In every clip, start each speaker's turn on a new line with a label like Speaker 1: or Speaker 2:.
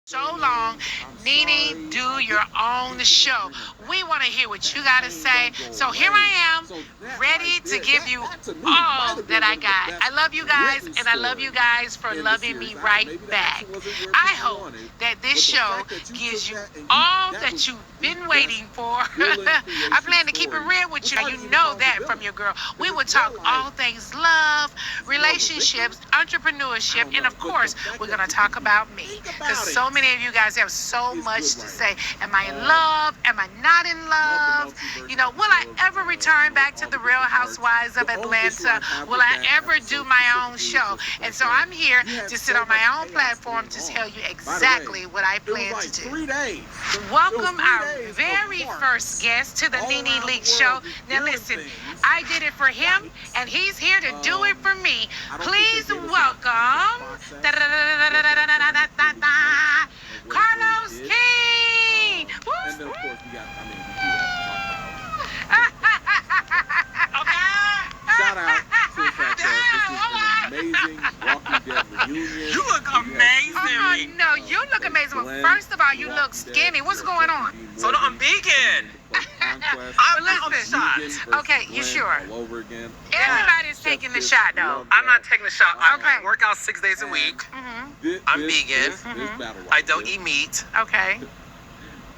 Speaker 1: so long. Nene, do your own show. We want to hear what you got to say. So here I am, ready to give you all that I got. I love you guys, and I love you guys for loving me right back. I hope that this show gives you all that you've been waiting for. I plan to keep it real with you. You know that from your girl. We will talk all things love, relationships, entrepreneurship, and of course, we're going to talk about me. Because so many of you guys have so much to say. Am I in love? Am I not in love? You know, will I ever return back to the Real Housewives of Atlanta? Will I ever do my own show? And so I'm here to sit on my own platform to tell you exactly what I plan to do. Welcome our very first guest to the Nene Leakes show. Now listen, I did it for him, and he's here to do it for me. Please welcome Carlos King.
Speaker 2: And then of course we got, shout out to the fact that this is an amazing Walking Dead reunion.
Speaker 3: You look amazing.
Speaker 1: Oh, no, you look amazing. Well, first of all, you look skinny. What's going on?
Speaker 3: So no, I'm vegan.
Speaker 1: I'm
Speaker 3: the shot.
Speaker 1: Okay, you sure?
Speaker 2: All over again.
Speaker 1: Everybody's taking the shot, though.
Speaker 3: I'm not taking the shot.
Speaker 1: Okay.
Speaker 3: I work out 6 days a week. I'm vegan. I don't eat meat.
Speaker 1: Okay.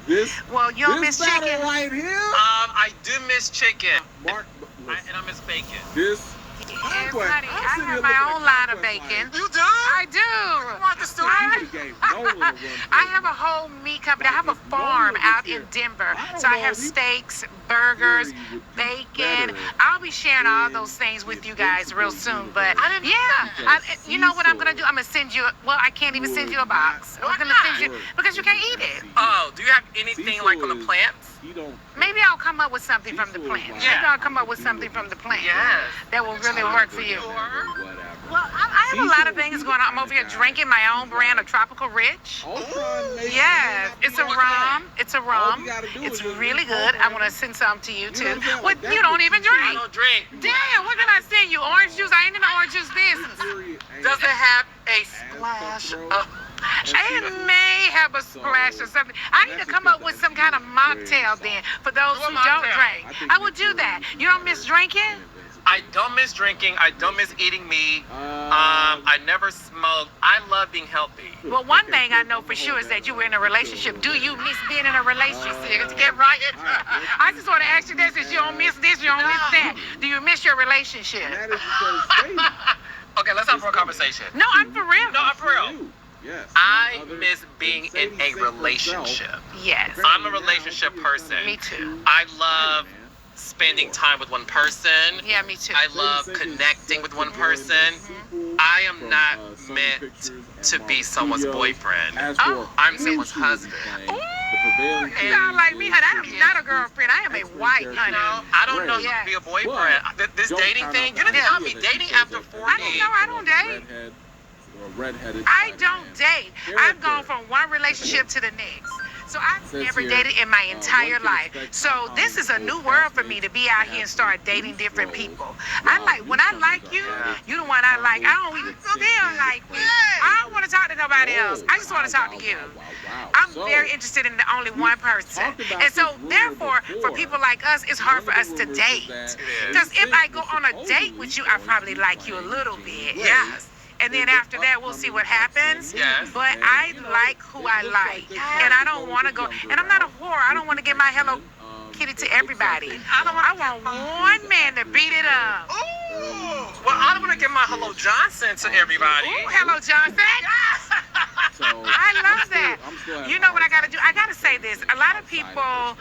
Speaker 2: This
Speaker 1: Well, you don't miss
Speaker 2: battle
Speaker 1: chicken.
Speaker 2: right here.
Speaker 3: I do miss chicken.
Speaker 2: Mark,
Speaker 3: And I miss bacon.
Speaker 2: this.
Speaker 1: Yes, honey, I have my own line of bacon.
Speaker 3: You do?
Speaker 1: I do.
Speaker 3: I want the story.
Speaker 1: I have a whole meat company. I have a farm out in Denver. So I have steaks, burgers, bacon. I'll be sharing all those things with you guys real soon. But yeah, you know what I'm going to do? I'm going to send you, well, I can't even send you a box. I'm going to send you, because you can't eat it.
Speaker 3: Oh, do you have anything like on the plants?
Speaker 1: Maybe I'll come up with something from the plant. Maybe I'll come up with something from the plant.
Speaker 3: Yes.
Speaker 1: That will really work for you. Well, I have a lot of things going on. I'm over here drinking my own brand of Tropical Rich. Yeah, it's a rum. It's a rum. It's really good. I want to send some to you too. Well, you don't even
Speaker 3: I
Speaker 1: drink.
Speaker 3: don't drink.
Speaker 1: Damn, what can I send you? Orange juice? I ain't in the orange juice business.
Speaker 3: Does it have a splash of...
Speaker 1: It may have a splash or something. I need to come up with some kind of mocktail then for those who don't drink. I will do that. You don't miss drinking?
Speaker 3: I don't miss drinking. I don't miss eating meat. I never smoke. I love being healthy.
Speaker 1: Well, one thing I know for sure is that you were in a relationship. Do you miss being in a relationship? To get right. I just want to ask you this: since you don't miss this, you don't miss that. Do you miss your relationship?
Speaker 3: Okay, let's have a conversation.
Speaker 1: No, I'm for real.
Speaker 3: No, I'm for real.
Speaker 2: Yes.
Speaker 3: I miss being in a relationship.
Speaker 1: Yes.
Speaker 3: I'm a relationship person.
Speaker 1: Me too.
Speaker 3: I love spending time with one person.
Speaker 1: Yeah, me too.
Speaker 3: I love connecting with one person. I am not meant to be someone's boyfriend. I'm someone's husband.
Speaker 1: Ooh, you sound like me, honey. I am not a girlfriend. I am a wife, honey.
Speaker 3: I don't know you to be a boyfriend. This dating thing, you didn't tell me dating after 40.
Speaker 1: I don't know. I don't date. I don't date. I've gone from one relationship to the next. So I've never dated in my entire life. So this is a new world for me to be out here and start dating different people. When I like you, you the one I like. I don't even feel like you. I don't want to talk to nobody else. I just want to talk to you. I'm very interested in the only one person. And so therefore, for people like us, it's hard for us to date. Because if I go on a date with you, I probably like you a little bit.
Speaker 3: Yes.
Speaker 1: And then after that, we'll see what happens.
Speaker 3: Yes.
Speaker 1: But I like who I like. And I don't want to go. And I'm not a whore. I don't want to give my Hello Kitty to everybody. I want one man to beat it up.
Speaker 3: Ooh. Well, I don't want to give my Hello Johnson to everybody.
Speaker 1: Ooh, Hello Johnson. I love that. You know what I got to do? I got to say this. A lot of people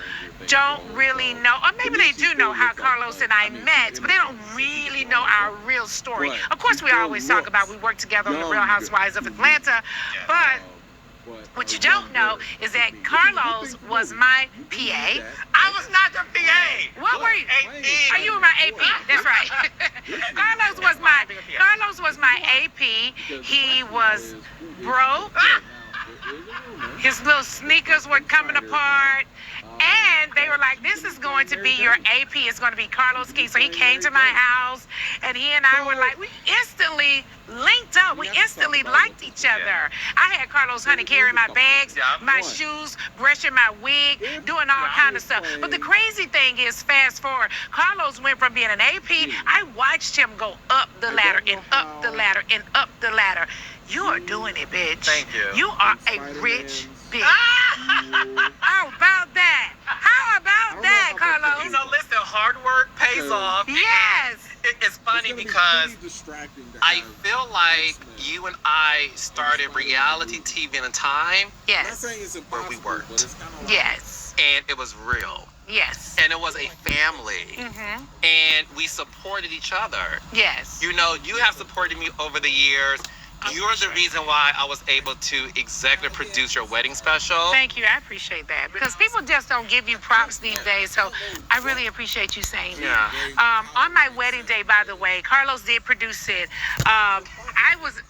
Speaker 1: don't really know, or maybe they do know how Carlos and I met, but they don't really know our real story. Of course, we always talk about we work together on the Real Housewives of Atlanta, but what you don't know is that Carlos was my PA.
Speaker 3: I was not the PA.
Speaker 1: What were you?
Speaker 3: AP.
Speaker 1: Oh, you were my AP. That's right. Carlos was my AP. He was broke. His little sneakers were coming apart. And they were like, this is going to be your AP. It's going to be Carlos King. So he came to my house, and he and I were like, we instantly linked up. We instantly liked each other. I had Carlos Honey carry my bags, my shoes, brushing my wig, doing all kind of stuff. But the crazy thing is, fast forward, Carlos went from being an AP. I watched him go up the ladder and up the ladder and up the ladder. You are doing it, bitch.
Speaker 3: Thank you.
Speaker 1: You are a rich bitch. How about that? How about that, Carlos?
Speaker 3: You know, listen, hard work pays off.
Speaker 1: Yes.
Speaker 3: It's funny because I feel like you and I started reality TV in a time
Speaker 1: Yes.
Speaker 3: where we worked.
Speaker 1: Yes.
Speaker 3: And it was real.
Speaker 1: Yes.
Speaker 3: And it was a family.
Speaker 1: Mm-hmm.
Speaker 3: And we supported each other.
Speaker 1: Yes.
Speaker 3: You know, you have supported me over the years. You're the reason why I was able to executive produce your wedding special.
Speaker 1: Thank you. I appreciate that. Because people just don't give you props these days. So I really appreciate you saying that.
Speaker 3: Yeah.
Speaker 1: On my wedding day, by the way, Carlos did produce it. I was,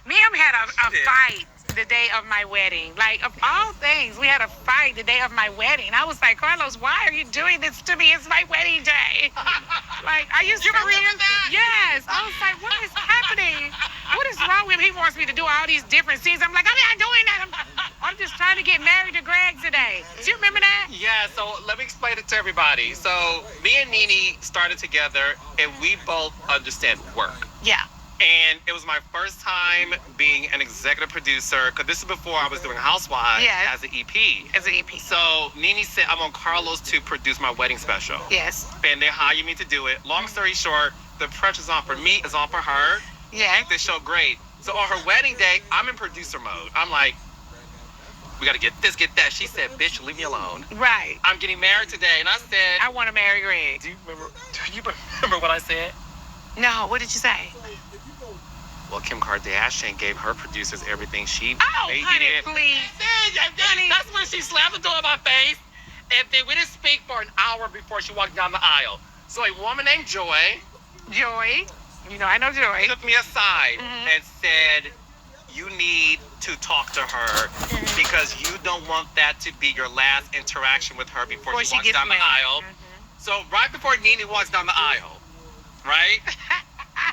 Speaker 1: me and him had a fight the day of my wedding. Like, of all things, we had a fight the day of my wedding. I was like, Carlos, why are you doing this to me? It's my wedding day. Like, are you serious? Yes. I was like, what is happening? What is wrong with him? He wants me to do all these different scenes. I'm like, I'm not doing that. I'm just trying to get married to Greg today. Do you remember that?
Speaker 3: Yeah, so let me explain it to everybody. So me and Nene started together, and we both understand work.
Speaker 1: Yeah.
Speaker 3: And it was my first time being an executive producer, because this is before I was doing Housewives as an EP.
Speaker 1: As an EP.
Speaker 3: So Nene said, I want Carlos to produce my wedding special.
Speaker 1: Yes.
Speaker 3: And they hired me to do it. Long story short, the pressure's on for me, it's on for her.
Speaker 1: Yeah.
Speaker 3: Make this show great. So on her wedding day, I'm in producer mode. I'm like, we gotta get this, get that. She said, bitch, leave me alone.
Speaker 1: Right.
Speaker 3: I'm getting married today. And I said,
Speaker 1: I want to marry Greg.
Speaker 3: Do you remember what I said?
Speaker 1: No, what did you say?
Speaker 3: Well, Kim Kardashian gave her producers everything she
Speaker 1: Oh,
Speaker 3: made
Speaker 1: honey,
Speaker 3: it.
Speaker 1: please.
Speaker 3: Honey, that's when she slammed the door in my face. And then we didn't speak for an hour before she walked down the aisle. So a woman named Joy
Speaker 1: Joy. You know, I know Joy.
Speaker 3: took me aside and said, you need to talk to her because you don't want that to be your last interaction with her before she walks
Speaker 1: gets
Speaker 3: down the
Speaker 1: married.
Speaker 3: aisle. So right before Nene walks down the aisle, right,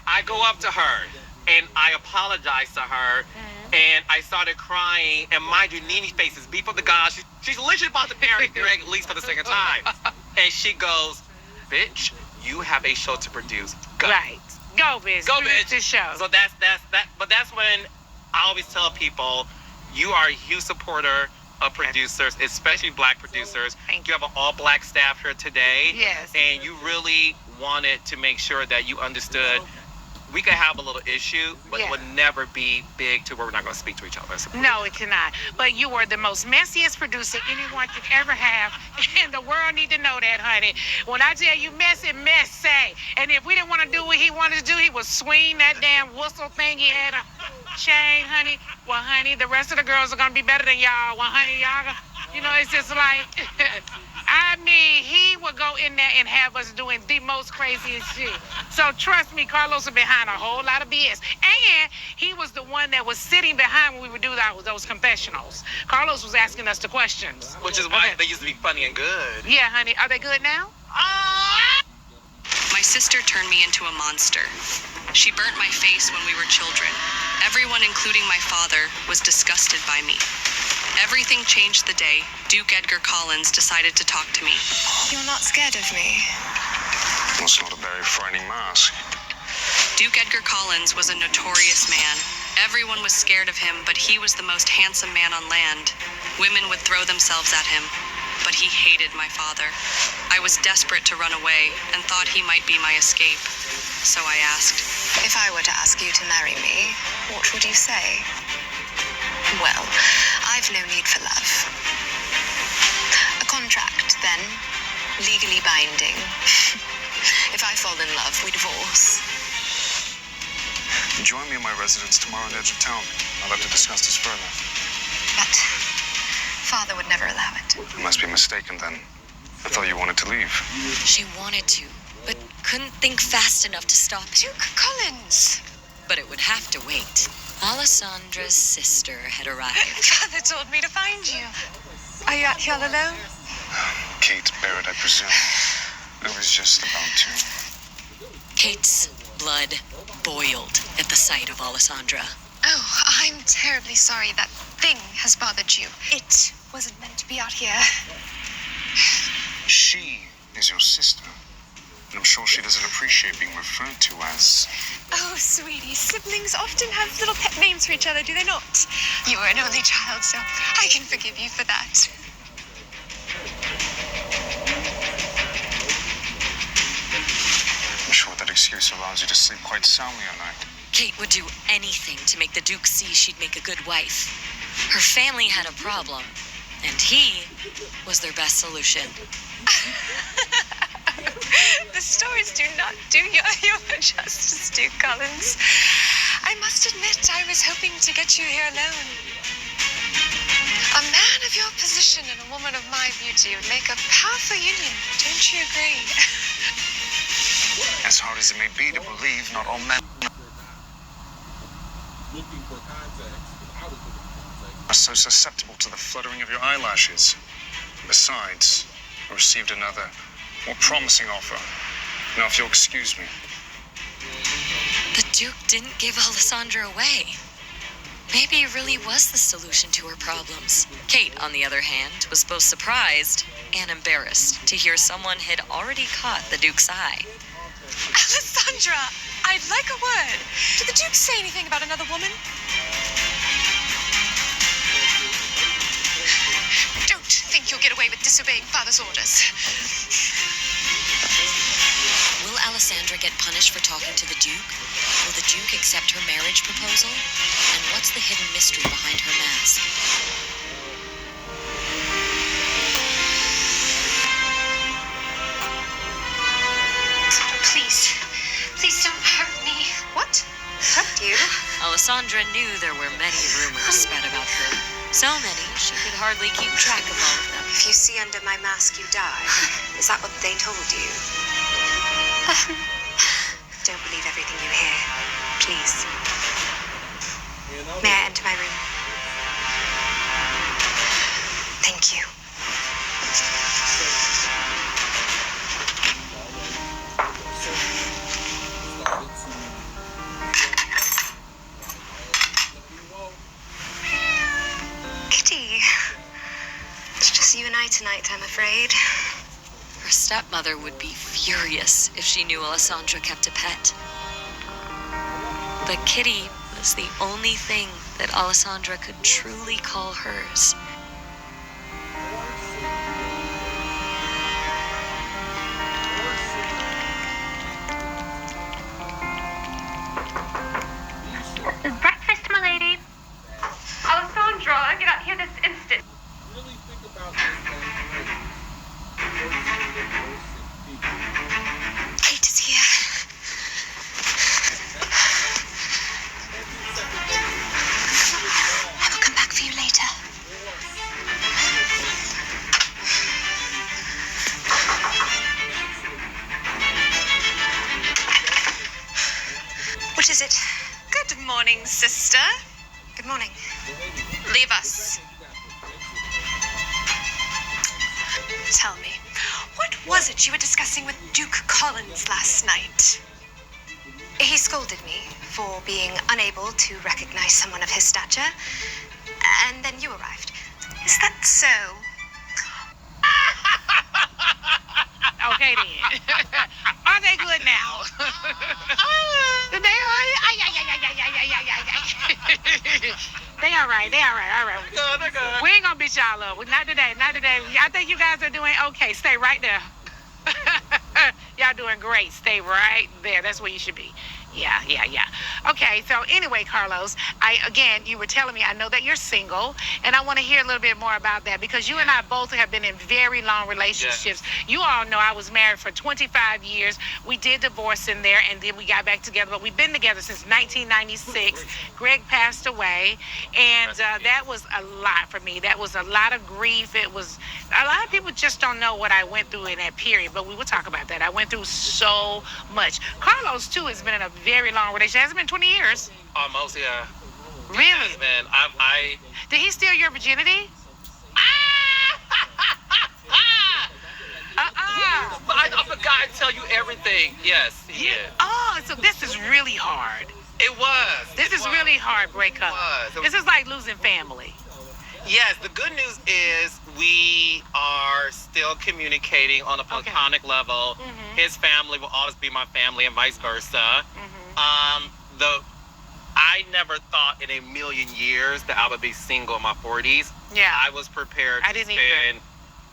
Speaker 3: I go up to her and I apologize to her and I started crying. And mind you, Nene's face is beat from the gods. She's literally about to marry Greg at least for the second time. And she goes, bitch, you have a show to produce. Go.
Speaker 1: Right. Go, bitch.
Speaker 3: Go,
Speaker 1: Produce
Speaker 3: bitch.
Speaker 1: this show.
Speaker 3: So that's that. But that's when I always tell people, you are a huge supporter of producers, especially black producers.
Speaker 1: Thank
Speaker 3: You have an all-black staff here today.
Speaker 1: Yes.
Speaker 3: And you really wanted to make sure that you understood we could have a little issue, but it would never be big to where we're not going to speak to each other.
Speaker 1: No, it cannot. But you were the most messiest producer anyone could ever have. And the world need to know that, honey. When I tell you messy, messy. And if we didn't want to do what he wanted to do, he would swing that damn whistle thing he had a chain, honey. Well, honey, the rest of the girls are going to be better than y'all. Well, honey, y'all, you know, it's just like, I mean, he would go in there and have us doing the most craziest shit. So trust me, Carlos was behind a whole lot of BS. And he was the one that was sitting behind when we would do those confessionals. Carlos was asking us the questions.
Speaker 3: Which is why they used to be funny and good.
Speaker 1: Yeah, honey. Are they good now?
Speaker 4: My sister turned me into a monster. She burnt my face when we were children. Everyone, including my father, was disgusted by me. Everything changed the day Duke Edgar Collins decided to talk to me.
Speaker 5: You're not scared of me?
Speaker 6: That's not a very frightening mask.
Speaker 4: Duke Edgar Collins was a notorious man. Everyone was scared of him, but he was the most handsome man on land. Women would throw themselves at him, but he hated my father. I was desperate to run away and thought he might be my escape. So I asked,
Speaker 5: If I were to ask you to marry me, what would you say? Well, I've no need for love. A contract, then, legally binding. If I fall in love, we divorce.
Speaker 6: Join me in my residence tomorrow on the edge of town. I'd like to discuss this further.
Speaker 5: But Father would never allow it.
Speaker 6: You must be mistaken then. I thought you wanted to leave.
Speaker 7: She wanted to, but couldn't think fast enough to stop it.
Speaker 5: Duke Collins!
Speaker 7: But it would have to wait. Alessandra's sister had arrived.
Speaker 5: Father told me to find you. Are you out here all alone?
Speaker 6: Kate Barrett, I presume. It was just about to.
Speaker 7: Kate's blood boiled at the sight of Alessandra.
Speaker 5: Oh, I'm terribly sorry that thing has bothered you. It wasn't meant to be out here.
Speaker 6: She is your sister. And I'm sure she doesn't appreciate being referred to as...
Speaker 5: Oh, sweetie, siblings often have little pet names for each other, do they not? You were an only child, so I can forgive you for that.
Speaker 6: I'm sure that excuse allows you to sleep quite soundly at night.
Speaker 7: Kate would do anything to make the Duke see she'd make a good wife. Her family had a problem, and he was their best solution.
Speaker 5: The stories do not do your justice, Duke Collins. I must admit, I was hoping to get you here alone. A man of your position and a woman of my beauty would make a powerful union. Don't you agree?
Speaker 6: As hard as it may be to believe, not all men
Speaker 2: Looking for context, I was looking for context.
Speaker 6: are so susceptible to the fluttering of your eyelashes. Besides, I received another, more promising offer. Now, if you'll excuse me.
Speaker 7: The Duke didn't give Alessandra away. Maybe he really was the solution to her problems. Kate, on the other hand, was both surprised and embarrassed to hear someone had already caught the Duke's eye.
Speaker 5: Alessandra, I'd like a word. Did the Duke say anything about another woman? Don't think you'll get away with disobeying father's orders.
Speaker 7: Will Alessandra get punished for talking to the Duke? Will the Duke accept her marriage proposal? And what's the hidden mystery behind her mask?
Speaker 5: Please don't hurt me. What? Hurt you?
Speaker 7: Alessandra knew there were many rumors spread about her. So many, she could hardly keep track of all of them.
Speaker 5: If you see under my mask, you die. Is that what they told you? Don't believe everything you hear. Please. May I enter my room? Thank you. Kitty. It's just you and I tonight, I'm afraid.
Speaker 7: Her stepmother would be furious if she knew Alessandra kept a pet. But Kitty was the only thing that Alessandra could truly call hers.
Speaker 8: Breakfast, my lady. Alessandra, get out here this instant.
Speaker 2: Really think about this
Speaker 5: Kate is here. I will come back for you later. What is it? Good morning, sister. Good morning. Leave us. Tell me, what was it you were discussing with Duke Collins last night? He scolded me for being unable to recognize someone of his stature, and then you arrived. Is that so?
Speaker 1: Okay then. Are they good now? They all right. All right.
Speaker 3: They're good.
Speaker 1: We ain't gonna beat y'all up. Not today. I think you guys are doing okay. Stay right there. Y'all doing great. Stay right there. That's where you should be. Yeah. Okay, so anyway, Carlos, you were telling me, I know that you're single, and I want to hear a little bit more about that, because you and I both have been in very long relationships. You all know I was married for 25 years. We did divorce in there, and then we got back together, but we've been together since 1996. Greg passed away, and that was a lot for me. That was a lot of grief. It was, a lot of people just don't know what I went through in that period, but we will talk about that. I went through so much. Carlos, too, has been in a very long relationship. It hasn't been 20 years.
Speaker 3: Almost, yeah.
Speaker 1: Really?
Speaker 3: Man, I
Speaker 1: Did he steal your virginity?
Speaker 3: guy tell you everything. Yes, he is.
Speaker 1: Oh, so this is really hard.
Speaker 3: It was.
Speaker 1: This
Speaker 3: It
Speaker 1: is
Speaker 3: was.
Speaker 1: really hard breakup.
Speaker 3: It was.
Speaker 1: This is like losing family.
Speaker 3: Yes, the good news is we are still communicating on a platonic level.
Speaker 1: Mhm.
Speaker 3: His family will always be my family and vice versa.
Speaker 1: Mhm.
Speaker 3: I never thought in a million years that I would be single in my 40s.
Speaker 1: Yeah.
Speaker 3: I was prepared
Speaker 1: I
Speaker 3: to
Speaker 1: didn't
Speaker 3: spend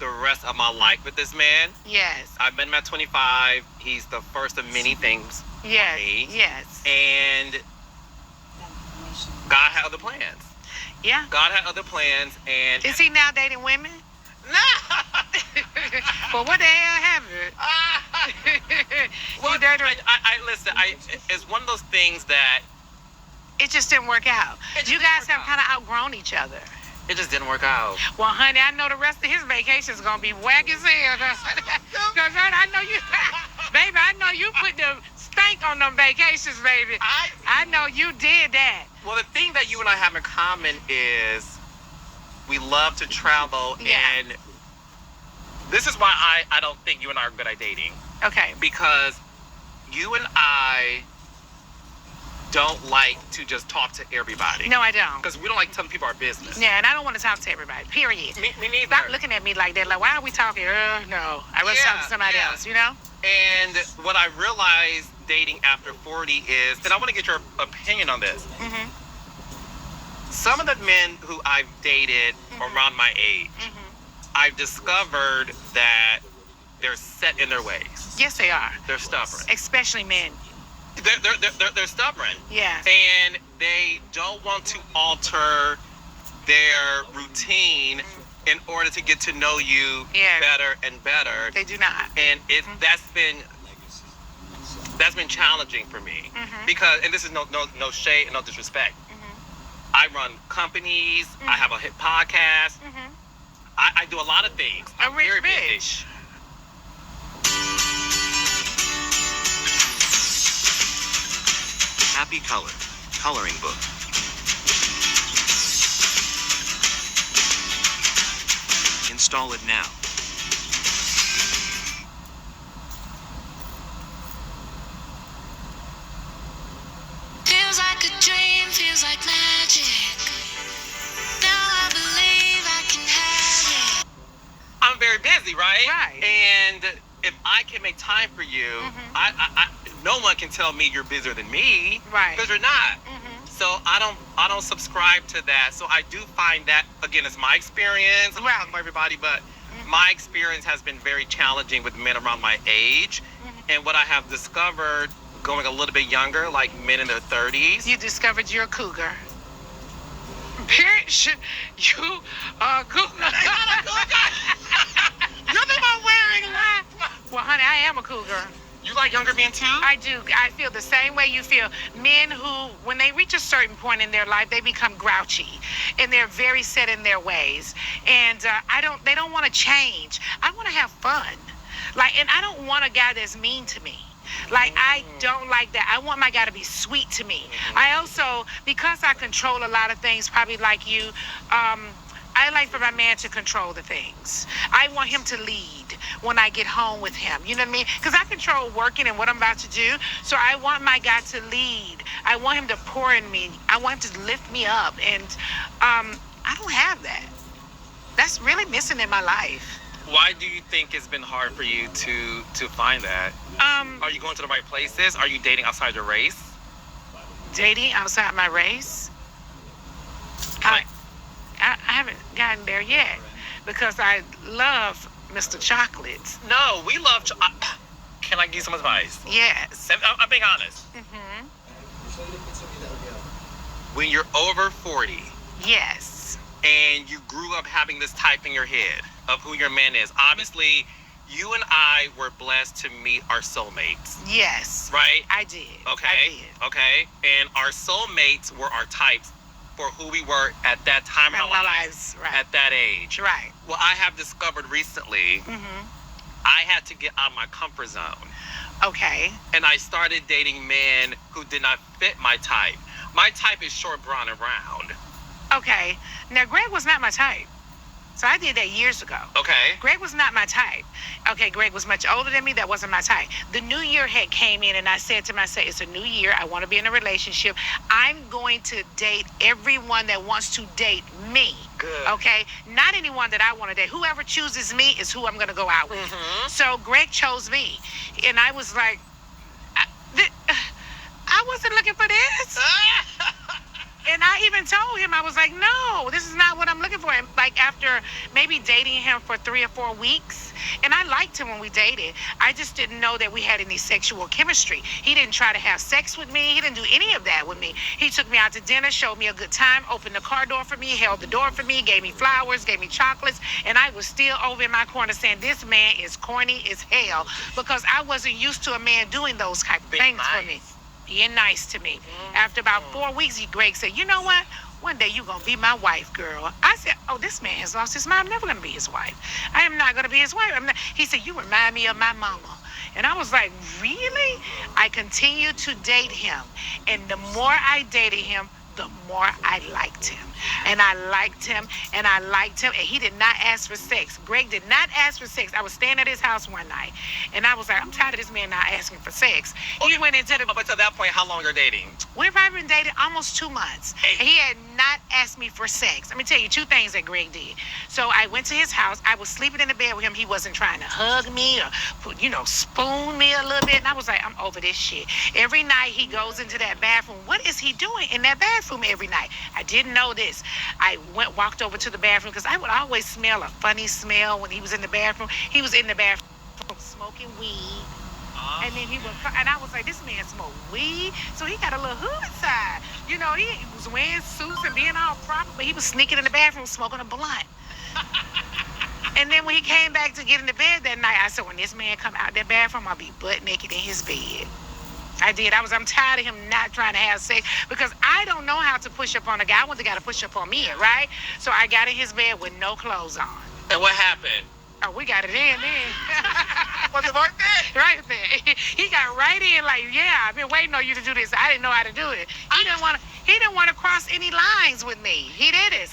Speaker 3: the rest of my life with this man.
Speaker 1: Yes.
Speaker 3: I've met him at 25. He's the first of many things.
Speaker 1: Yes.
Speaker 3: me.
Speaker 1: Yes.
Speaker 3: And God had other plans.
Speaker 1: Yeah.
Speaker 3: God had other plans, and
Speaker 1: Is he now dating women? Well, what the hell happened?
Speaker 3: Well,
Speaker 1: You dated-
Speaker 3: I listen. It's one of those things that
Speaker 1: It just didn't work out.
Speaker 3: It just
Speaker 1: You
Speaker 3: didn't
Speaker 1: guys
Speaker 3: work
Speaker 1: have
Speaker 3: out.
Speaker 1: kind of outgrown each other.
Speaker 3: it just didn't work out.
Speaker 1: Well, honey, I know the rest of his vacation is gonna be whack as hell. Cause I know you, baby. I know you put the stank on them vacations, baby. I know you did that.
Speaker 3: Well, the thing that you and I have in common is we love to travel,
Speaker 1: Yeah.
Speaker 3: and this is why I don't think you and I are good at dating,
Speaker 1: Okay.
Speaker 3: because you and I don't like to just talk to everybody.
Speaker 1: No, I don't.
Speaker 3: Because we don't like telling people our business.
Speaker 1: Yeah, and I don't want to talk to everybody. Period.
Speaker 3: Me neither.
Speaker 1: Stop looking at me like that. Like, why are we talking? No, I want to talk to somebody
Speaker 3: Yeah.
Speaker 1: else. You know?
Speaker 3: And what I realized dating after 40 is, and I want to get your opinion on this.
Speaker 1: Mhm.
Speaker 3: Some of the men who I've dated around my age, I've discovered that they're set in their ways.
Speaker 1: Yes, they are.
Speaker 3: They're stubborn.
Speaker 1: Especially men.
Speaker 3: They're stubborn.
Speaker 1: Yeah.
Speaker 3: And they don't want to alter their routine in order to get to know you
Speaker 1: Yeah.
Speaker 3: better and better.
Speaker 1: They do not.
Speaker 3: And that's been challenging for me, because, and this is no shade and no disrespect. I run companies. I have a hit podcast. I do a lot of things.
Speaker 1: A
Speaker 3: I'm
Speaker 1: rich
Speaker 3: very busy.
Speaker 1: bitch.
Speaker 9: Happy Color Coloring Book. Install it now.
Speaker 10: Feels like a dream, feels like magic. Now I believe I can have it.
Speaker 3: I'm very busy, right?
Speaker 1: Right.
Speaker 3: And if I can make time for you, no one can tell me you're busier than me.
Speaker 1: Right.
Speaker 3: Because you're not. So I don't subscribe to that. So I do find that, again, it's my experience. I'm not talking about everybody, but my experience has been very challenging with men around my age. And what I have discovered going a little bit younger, like men in their 30s.
Speaker 1: You discovered you're a cougar. Bitch, you are a cougar.
Speaker 3: You're the one wearing a lot.
Speaker 1: Well, honey, I am a cougar.
Speaker 3: You like younger men too?
Speaker 1: I do. I feel the same way you feel. Men who, when they reach a certain point in their life, they become grouchy, and they're very set in their ways. And they don't want to change. I want to have fun. And I don't want a guy that's mean to me. I don't like that. I want my guy to be sweet to me. I also, because I control a lot of things, probably like you, I like for my man to control the things. I want him to lead when I get home with him. You know what I mean? Because I control working and what I'm about to do. So I want my guy to lead. I want him to pour in me. I want him to lift me up. And I don't have that. That's really missing in my life.
Speaker 3: Why do you think it's been hard for you to find that? Are you going to the right places? Are you dating outside your race?
Speaker 1: Dating outside my race? I haven't gotten there yet because I love Mr. Chocolates.
Speaker 3: No, we love. Can I give you some advice?
Speaker 1: Yes.
Speaker 3: I'm being honest. When you're over 40
Speaker 1: Yes.
Speaker 3: and you grew up having this type in your head of who your man is, obviously, you and I were blessed to meet our soulmates,
Speaker 1: Yes.
Speaker 3: right?
Speaker 1: I did.
Speaker 3: Okay.
Speaker 1: I did.
Speaker 3: Okay. And our soulmates were our types for who we were at that time in
Speaker 1: In
Speaker 3: our
Speaker 1: my
Speaker 3: lives,
Speaker 1: lives. Right.
Speaker 3: at that age.
Speaker 1: Right.
Speaker 3: Well, I have discovered recently I had to get out of my comfort zone.
Speaker 1: Okay.
Speaker 3: And I started dating men who did not fit my type. My type is short, brown, and round.
Speaker 1: Okay. Now, Greg was not my type. So I did that years ago.
Speaker 3: Okay.
Speaker 1: Greg was not my type. Okay, Greg was much older than me. That wasn't my type. The new year had came in, and I said to myself, it's a new year. I want to be in a relationship. I'm going to date everyone that wants to date me.
Speaker 3: Good.
Speaker 1: Okay? Not anyone that I want to date. Whoever chooses me is who I'm going to go out with. So Greg chose me. And I was like, I wasn't looking for this. And I even told him, I was like, no, this is not what I'm looking for. And like after maybe dating him for 3 or 4 weeks, and I liked him when we dated, I just didn't know that we had any sexual chemistry. He didn't try to have sex with me. He didn't do any of that with me. He took me out to dinner, showed me a good time, opened the car door for me, held the door for me, gave me flowers, gave me chocolates, and I was still over in my corner saying, this man is corny as hell, because I wasn't used to a man doing those type of things for me. Being nice to me. After about 4 weeks, Greg said, you know what? One day you're going to be my wife, girl. I said, oh, this man has lost his mind. I'm never going to be his wife. I am not going to be his wife. He said, you remind me of my mama. And I was like, really? I continued to date him. And the more I dated him, the more I liked him. And I liked him, and I liked him, and he did not ask for sex. Greg did not ask for sex. I was staying at his house one night, and I was like, I'm tired of this man not asking for sex. He went into the...
Speaker 3: But to that point, how long you're dating?
Speaker 1: We've probably been dating almost 2 months. And he had not asked me for sex. Let me tell you 2 things that Greg did. So I went to his house. I was sleeping in the bed with him. He wasn't trying to hug me or, spoon me a little bit. And I was like, I'm over this shit. Every night he goes into that bathroom. What is he doing in that bathroom every night? I didn't know this. I walked over to the bathroom because I would always smell a funny smell when he was in the bathroom. He was in the bathroom smoking weed. And then and I was like, this man smoked weed, so he got a little hood side. He was wearing suits and being all proper, but he was sneaking in the bathroom smoking a blunt. And then when he came back to get into bed that night, I said, when this man come out that bathroom, I'll be butt naked in his bed. I did. I'm tired of him not trying to have sex because I don't know how to push up on a guy. I want the guy to push up on me, right? So I got in his bed with no clothes on.
Speaker 3: And what happened?
Speaker 1: Oh, we got it in then.
Speaker 3: Was it right there?
Speaker 1: Right there. He got right in like, yeah, I've been waiting on you to do this. I didn't know how to do it. He didn't want to cross any lines with me. He did it.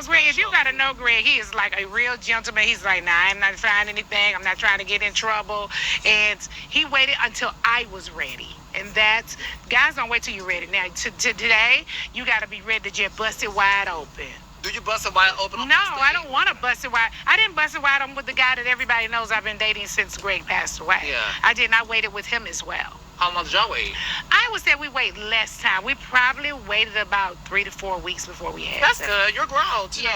Speaker 1: Greg, if you got to know Greg, he is like a real gentleman. He's like, nah, I'm not trying anything. I'm not trying to get in trouble. And he waited until I was ready. And that's, guys don't wait till you're ready. Now, today, you got to be ready to just bust it wide open.
Speaker 3: Do you bust it wide open?
Speaker 1: No, I don't want to bust it wide. I didn't bust it wide open with the guy that everybody knows I've been dating since Greg passed away.
Speaker 3: Yeah.
Speaker 1: I did not wait it with him as well.
Speaker 3: How long did y'all wait?
Speaker 1: I would say we wait less time. We probably waited about 3 to 4 weeks before we had
Speaker 3: That's
Speaker 1: sex.
Speaker 3: good. You're grown, too.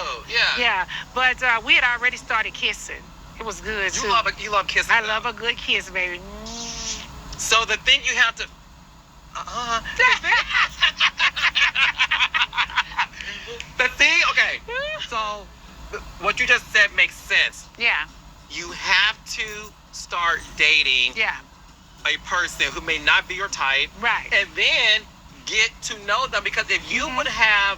Speaker 1: Yeah. But we had already started kissing. It was good, too.
Speaker 3: You love kissing.
Speaker 1: I love a good kiss, baby.
Speaker 3: So the thing you have to... The thing, okay, so what you just said makes sense.
Speaker 1: Yeah.
Speaker 3: You have to start dating a person who may not be your type.
Speaker 1: Right.
Speaker 3: And then get to know them, because if you would have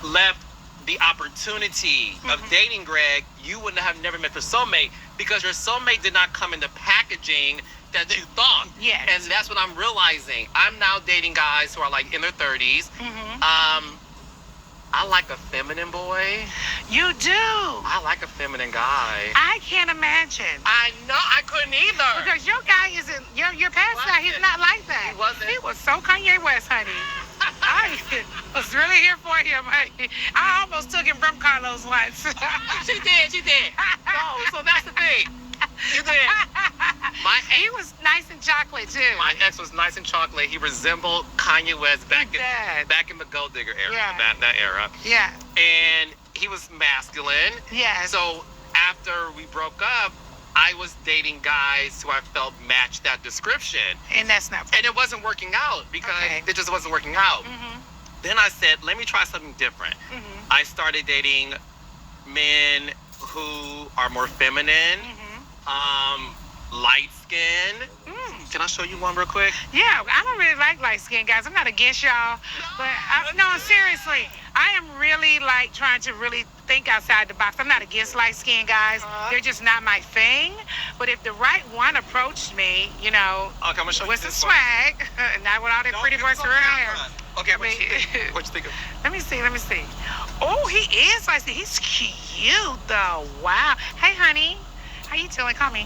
Speaker 3: left the opportunity of dating Greg, you would have never met your soulmate, because your soulmate did not come in the packaging that you thought.
Speaker 1: Yes.
Speaker 3: And that's what I'm realizing. I'm now dating guys who are like in their 30s. I like a feminine boy.
Speaker 1: You do?
Speaker 3: I like a feminine guy.
Speaker 1: I can't imagine.
Speaker 3: I know. I couldn't either.
Speaker 1: Because your guy isn't, your past guy, he's not like that.
Speaker 3: He wasn't.
Speaker 1: He was so Kanye West, honey. I was really here for him, honey. I almost took him from Carlos once.
Speaker 3: She did. No, so that's the thing. You did.
Speaker 1: He was nice and chocolate, too.
Speaker 3: My ex was nice and chocolate. He resembled Kanye West back in the Gold Digger era, that era.
Speaker 1: Yeah.
Speaker 3: And he was masculine.
Speaker 1: Yeah.
Speaker 3: So after we broke up, I was dating guys who I felt matched that description.
Speaker 1: And that's not...
Speaker 3: And it wasn't working out, because it just wasn't working out. Then I said, let me try something different. I started dating men who are more feminine, light skin. Can I show you one real quick?
Speaker 1: Yeah, I don't really like light skinned guys. I'm not against y'all, but seriously, I am really like trying to really think outside the box. I'm not against light skinned guys. They're just not my thing. But if the right one approached me,
Speaker 3: Okay, I'm gonna show you
Speaker 1: with some
Speaker 3: this one.
Speaker 1: swag, not with all that pretty boy around here.
Speaker 3: Okay, what you think of?
Speaker 1: Let me see. Oh, he is feisty. He's cute, though. Wow. Hey, honey. How you doing? Call me.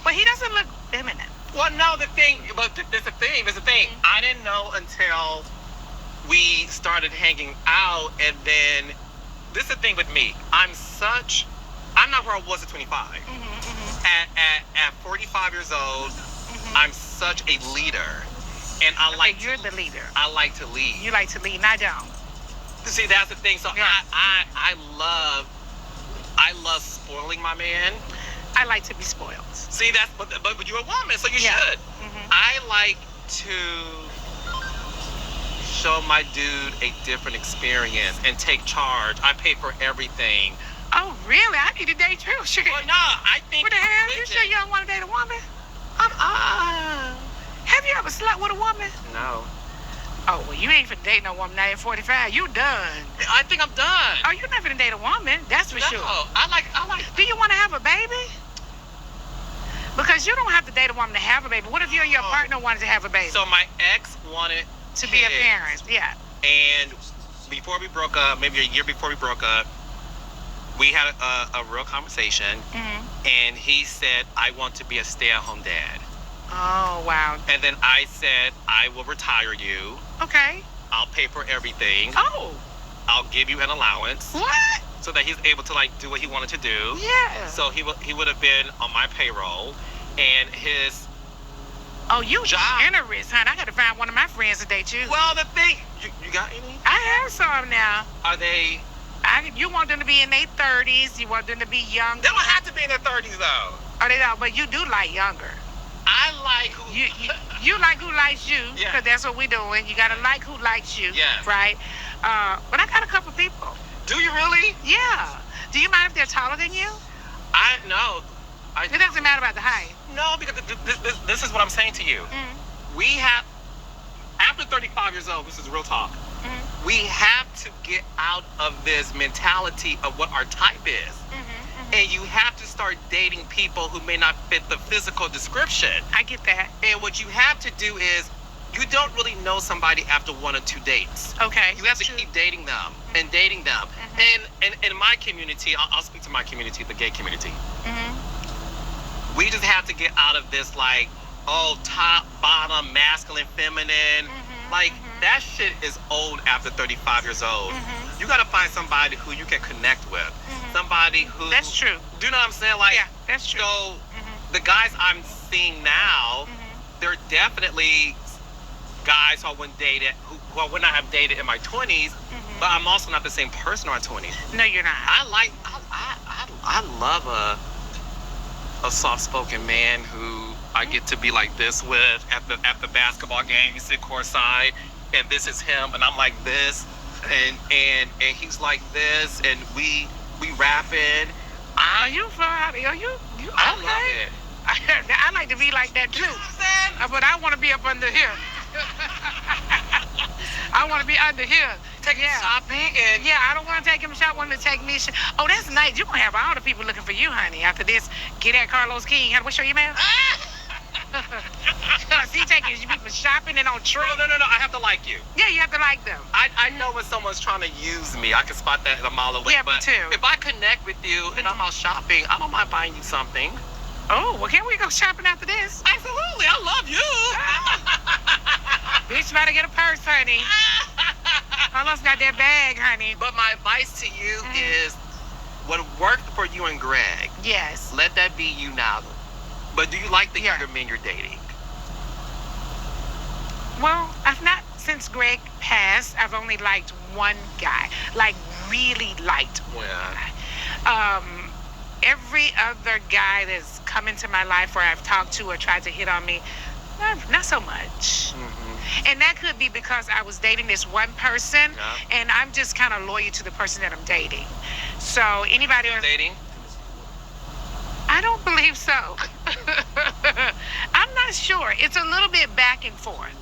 Speaker 1: But he doesn't look feminine.
Speaker 3: Well, no, there's the thing. I didn't know until we started hanging out, and then this is the thing with me. I'm not where I was at 25. At 45 years old, I'm such a leader, and
Speaker 1: You're the leader.
Speaker 3: I like to lead.
Speaker 1: You like to lead, and I don't.
Speaker 3: See, that's the thing. So
Speaker 1: Yeah.
Speaker 3: I love spoiling my man.
Speaker 1: I like to be spoiled.
Speaker 3: See, but you're a woman, so you
Speaker 1: Yeah.
Speaker 3: should. I like to show my dude a different experience and take charge. I pay for everything.
Speaker 1: Oh, really? I need to date you. Shit.
Speaker 3: Well, no, I think.
Speaker 1: What the hell? You sure you don't want to date a woman? Have you ever slept with a woman?
Speaker 3: No.
Speaker 1: Oh, well, you ain't finna date no woman now at 45. You done.
Speaker 3: I think I'm done.
Speaker 1: Oh, you're not finna date a woman. That's for
Speaker 3: No,
Speaker 1: sure.
Speaker 3: I like.
Speaker 1: Do you want to have a baby? Because you don't have to date a woman to have a baby. What if you and your partner wanted to have a baby?
Speaker 3: So my ex wanted
Speaker 1: To be a
Speaker 3: kids.
Speaker 1: parent, yeah.
Speaker 3: And before we broke up, maybe a year before we broke up, we had a real conversation, and he said, I want to be a stay-at-home dad.
Speaker 1: Oh, wow.
Speaker 3: And then I said, I will retire you.
Speaker 1: Okay.
Speaker 3: I'll pay for everything.
Speaker 1: Oh,
Speaker 3: I'll give you an allowance
Speaker 1: what?
Speaker 3: so that he's able to do what he wanted to do.
Speaker 1: Yeah.
Speaker 3: So he would have been on my payroll, and his
Speaker 1: Oh, you
Speaker 3: job.
Speaker 1: generous, honey. I got to find one of my friends to date you.
Speaker 3: Well, the thing, you got any?
Speaker 1: I have some now.
Speaker 3: Are they?
Speaker 1: You want them to be in their 30s. You want them to be young.
Speaker 3: They don't have to be in their 30s though.
Speaker 1: Oh, they don't. But you do like younger.
Speaker 3: I like who.
Speaker 1: You like who likes you.
Speaker 3: Yeah.
Speaker 1: Because that's what we're doing. You got to like who likes you.
Speaker 3: Yes.
Speaker 1: Right? But I got a couple people.
Speaker 3: Do you really?
Speaker 1: Yeah. Do you mind if they're taller than you?
Speaker 3: I know.
Speaker 1: It doesn't matter about the height.
Speaker 3: No, because this is what I'm saying to you. We have, after 35 years old, this is real talk. We have to get out of this mentality of what our type is. And you have to start dating people who may not fit the physical description.
Speaker 1: I get that.
Speaker 3: And what you have to do is, you don't really know somebody after 1 or 2 dates.
Speaker 1: Okay.
Speaker 3: You have to keep dating them and dating them. And in my community, I'll speak to my community, the gay community. We just have to get out of this top, bottom, masculine, feminine. That shit is old after 35 years old. You gotta find somebody who you can connect with. Somebody who...
Speaker 1: That's true.
Speaker 3: Do you know what I'm saying?
Speaker 1: Yeah, that's true.
Speaker 3: So, the guys I'm seeing now, they're definitely guys who I wouldn't who I would not have dated in my 20s, but I'm also not the same person in my 20s.
Speaker 1: No, you're not.
Speaker 3: I love a soft-spoken man who I get to be like this with at the basketball game. You sit courtside, and this is him, and I'm like this, and he's like this, and we rapping.
Speaker 1: Are you okay?
Speaker 3: I love it.
Speaker 1: I like to be like that too.
Speaker 3: You know what I'm saying?
Speaker 1: But I want to be up under here. I want to be under here.
Speaker 3: Take him shopping and...
Speaker 1: Yeah, I don't want to take him shop. Want to take me. Oh, that's nice. You're gonna have all the people looking for you, honey. After this, get at Carlos King. What's your email? See, taking people shopping and on trip.
Speaker 3: No. I have to like you.
Speaker 1: Yeah, you have to like them.
Speaker 3: I know when someone's trying to use me. I can spot that a mile away.
Speaker 1: Yeah, me
Speaker 3: but
Speaker 1: too.
Speaker 3: if I connect with you and I'm out shopping, I don't mind buying you something.
Speaker 1: Oh, well, can we go shopping after this?
Speaker 3: Absolutely, I love you.
Speaker 1: Bitch, better get a purse, honey. Carlos got that bag, honey.
Speaker 3: But my advice to you is, what worked for you and Greg,
Speaker 1: Yes.
Speaker 3: let that be you now. But do you like the younger men you're dating?
Speaker 1: Well, I've not, since Greg passed, I've only liked one guy. Like, really liked one guy. Every other guy that's come into my life where I've talked to or tried to hit on me, not so much. And that could be because I was dating this one person, and I'm just kind of loyal to the person that I'm dating. So anybody else
Speaker 3: Dating?
Speaker 1: I don't believe so. I'm not sure. It's a little bit back and forth.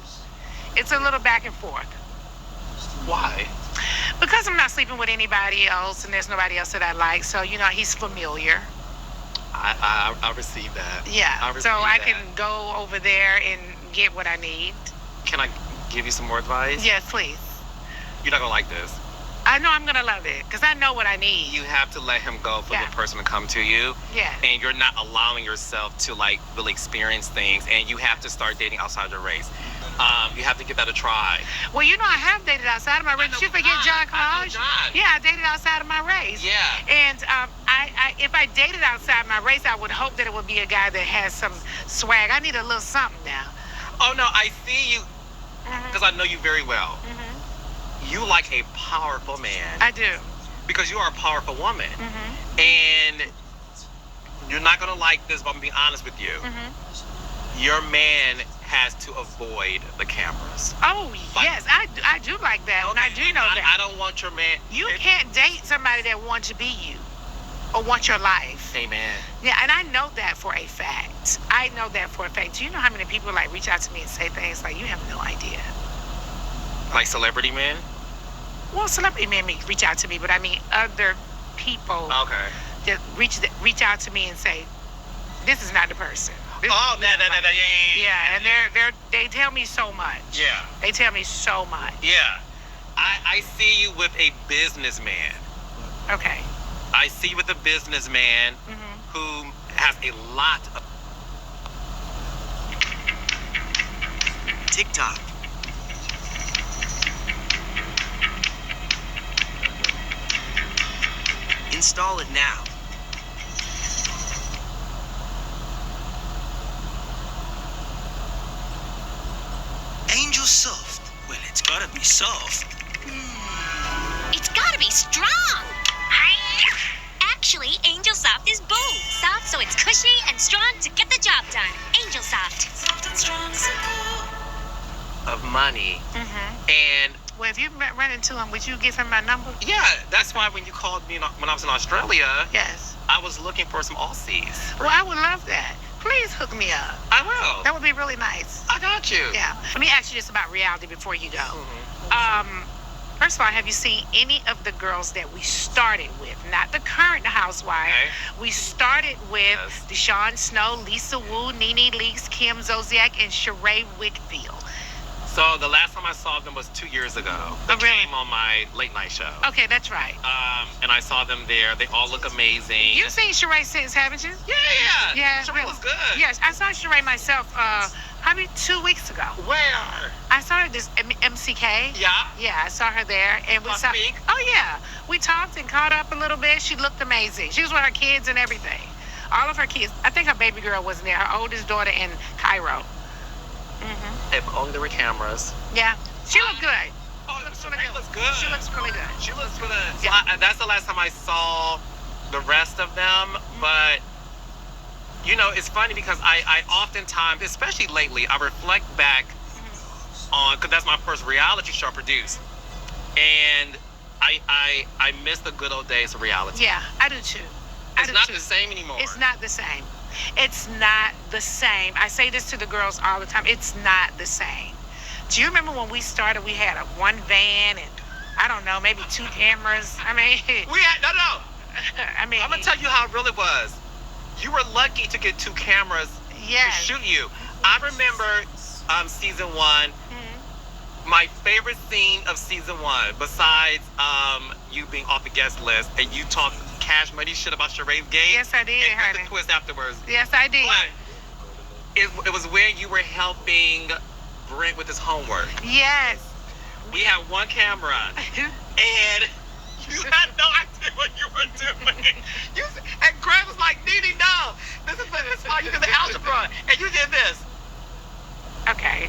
Speaker 3: Why?
Speaker 1: Because I'm not sleeping with anybody else, and there's nobody else that I like. So, he's familiar.
Speaker 3: I receive that.
Speaker 1: Yeah.
Speaker 3: I receive
Speaker 1: So I
Speaker 3: that.
Speaker 1: can go over there and get what I need.
Speaker 3: Can I give you some more advice?
Speaker 1: Yes, please.
Speaker 3: You're not gonna like this.
Speaker 1: I know I'm gonna love it because I know what I need.
Speaker 3: You have to let him go for
Speaker 1: Yeah.
Speaker 3: the person to come to you.
Speaker 1: Yeah.
Speaker 3: And you're not allowing yourself to like really experience things, and you have to start dating outside your race. You have to give that a try.
Speaker 1: Well, you know, I have dated outside of my race. You forget John College?
Speaker 3: John.
Speaker 1: Yeah, I dated outside of my race.
Speaker 3: Yeah.
Speaker 1: And if I dated outside my race, I would hope that it would be a guy that has some swag. I need a little something now.
Speaker 3: Oh no, I see you
Speaker 1: Mhm.
Speaker 3: because I know you very well.
Speaker 1: Mhm.
Speaker 3: You like a powerful man
Speaker 1: I do.
Speaker 3: because you are a powerful woman,
Speaker 1: Mhm.
Speaker 3: and you're not gonna like this. But I'm being honest with you.
Speaker 1: Mhm.
Speaker 3: Your man has to avoid the cameras.
Speaker 1: Oh yes, I do like that, and I do know that.
Speaker 3: I don't want your man.
Speaker 1: You can't date somebody that wants to be you or want your life.
Speaker 3: Amen.
Speaker 1: Yeah, and I know that for a fact. I know that for a fact. Do you know how many people like reach out to me and say things like, you have no idea?
Speaker 3: Like celebrity men.
Speaker 1: Well, celebrity men reach out to me, but I mean other people
Speaker 3: Okay.
Speaker 1: that reach out to me and say, this is not the person. This
Speaker 3: Oh,
Speaker 1: is
Speaker 3: no,
Speaker 1: not
Speaker 3: no,
Speaker 1: the
Speaker 3: no, no, yeah.
Speaker 1: Yeah, and they tell me so much.
Speaker 3: Yeah.
Speaker 1: They tell me so much.
Speaker 3: Yeah. I see you with a businessman.
Speaker 1: Okay.
Speaker 3: I see you with a businessman
Speaker 1: Mhm.
Speaker 3: who has a lot of
Speaker 9: TikTok. Install it now. Angel Soft. Well, it's gotta be soft.
Speaker 10: It's gotta be strong. Actually, Angel Soft is bold. Soft so it's cushy and strong to get the job done. Angel Soft. Soft and strong,
Speaker 3: of money.
Speaker 1: Mhm.
Speaker 3: And
Speaker 1: Well, if you run into him, would you give him my number?
Speaker 3: yeah, that's why when you called me when I was in Australia,
Speaker 1: Yes.
Speaker 3: I was looking for some Aussies.
Speaker 1: Well, I would love that. Please hook me up.
Speaker 3: I will.
Speaker 1: That would be really nice.
Speaker 3: I got you.
Speaker 1: Yeah. Let me ask you this about reality before you go.
Speaker 3: Mhm.
Speaker 1: First of all, have you seen any of the girls that we started with? Not the current housewife.
Speaker 3: Okay.
Speaker 1: We started with
Speaker 3: Yes.
Speaker 1: Deshaun Snow, Lisa Wu, Nene Leakes, Kim Zolciak, and Sheree Whitfield.
Speaker 3: So the last time I saw them was 2 years ago. They
Speaker 1: Oh, really?
Speaker 3: came on my late night show.
Speaker 1: Okay, that's right.
Speaker 3: And I saw them there. They all look amazing.
Speaker 1: You've seen Sheree since, haven't you?
Speaker 3: Yeah.
Speaker 1: Yeah.
Speaker 3: Sheree was good.
Speaker 1: Yes, I saw Sheree myself probably 2 weeks ago.
Speaker 3: Where?
Speaker 1: I saw her at this MCK.
Speaker 3: Yeah.
Speaker 1: Yeah, I saw her there, and we
Speaker 3: Last
Speaker 1: saw.
Speaker 3: week?
Speaker 1: Oh yeah, we talked and caught up a little bit. She looked amazing. She was with her kids and everything. All of her kids. I think her baby girl wasn't there. Her oldest daughter in Cairo. Mhm.
Speaker 3: If only there were cameras.
Speaker 1: Yeah, she looked good.
Speaker 3: Oh,
Speaker 1: Really
Speaker 3: Sheree looks good.
Speaker 1: She looks really good.
Speaker 3: She looks good. So
Speaker 1: Yeah.
Speaker 3: that's the last time I saw the rest of them. But, you know, it's funny because I oftentimes, especially lately, I reflect back on, because that's my first reality show I produced. And I miss the good old days of reality.
Speaker 1: Yeah, I do too. I
Speaker 3: It's
Speaker 1: do
Speaker 3: not
Speaker 1: too.
Speaker 3: the same anymore.
Speaker 1: It's not the same. It's not the same. I say this to the girls all the time. It's not the same. Do you remember when we started, we had one van and, I don't know, maybe 2 cameras? I mean,
Speaker 3: We had, no.
Speaker 1: I mean,
Speaker 3: I'm going to tell you how it really was. You were lucky to get 2 cameras
Speaker 1: yes.
Speaker 3: to shoot you. I remember season 1.
Speaker 1: Mhm.
Speaker 3: My favorite scene of season 1, besides you being off the guest list and you talk cash money shit about Sheree's game.
Speaker 1: Yes, I did,
Speaker 3: And
Speaker 1: honey.
Speaker 3: the twist afterwards.
Speaker 1: Yes, I did.
Speaker 3: But it was when you were helping Brent with his homework.
Speaker 1: Yes.
Speaker 3: We had one camera, and you had no idea what you were doing. And Greg was like, Nene, no, this is how you do the algebra, and you did this.
Speaker 1: Okay.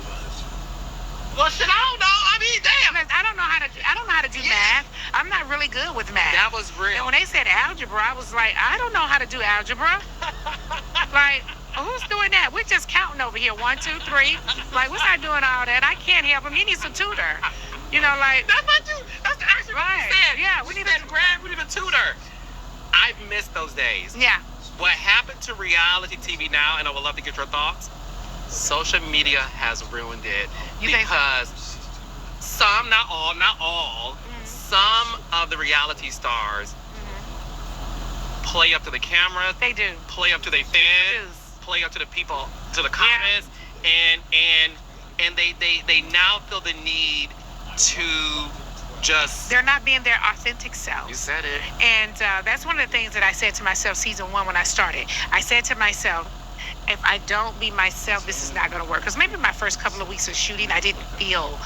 Speaker 3: Well, shit, I don't know. I mean, damn.
Speaker 1: I don't know how to do math. I'm not really good with math.
Speaker 3: That was real.
Speaker 1: And when they said algebra, I was like, I don't know how to do algebra. Like, who's doing that? We're just counting over here. 1, 2, 3. Like, what's not doing all that? I can't help him. He needs a tutor. You know, like.
Speaker 3: That's actually what
Speaker 1: Right.
Speaker 3: you said.
Speaker 1: Yeah, we need
Speaker 3: said,
Speaker 1: a-
Speaker 3: Greg, we need a tutor. I've missed those days.
Speaker 1: Yeah.
Speaker 3: What happened to reality TV now, and I would love to get your thoughts, social media has ruined it.
Speaker 1: You think-
Speaker 3: Because some, not all, some of the reality stars play up to the camera,
Speaker 1: They do.
Speaker 3: play up to their fans, play up to the people, to the comments, and and they now feel the need to just.
Speaker 1: They're not being their authentic self.
Speaker 3: You said it.
Speaker 1: And that's one of the things that I said to myself season 1 when I started. I said to myself, if I don't be myself, this is not going to work. Because maybe my first couple of weeks of shooting, I didn't feel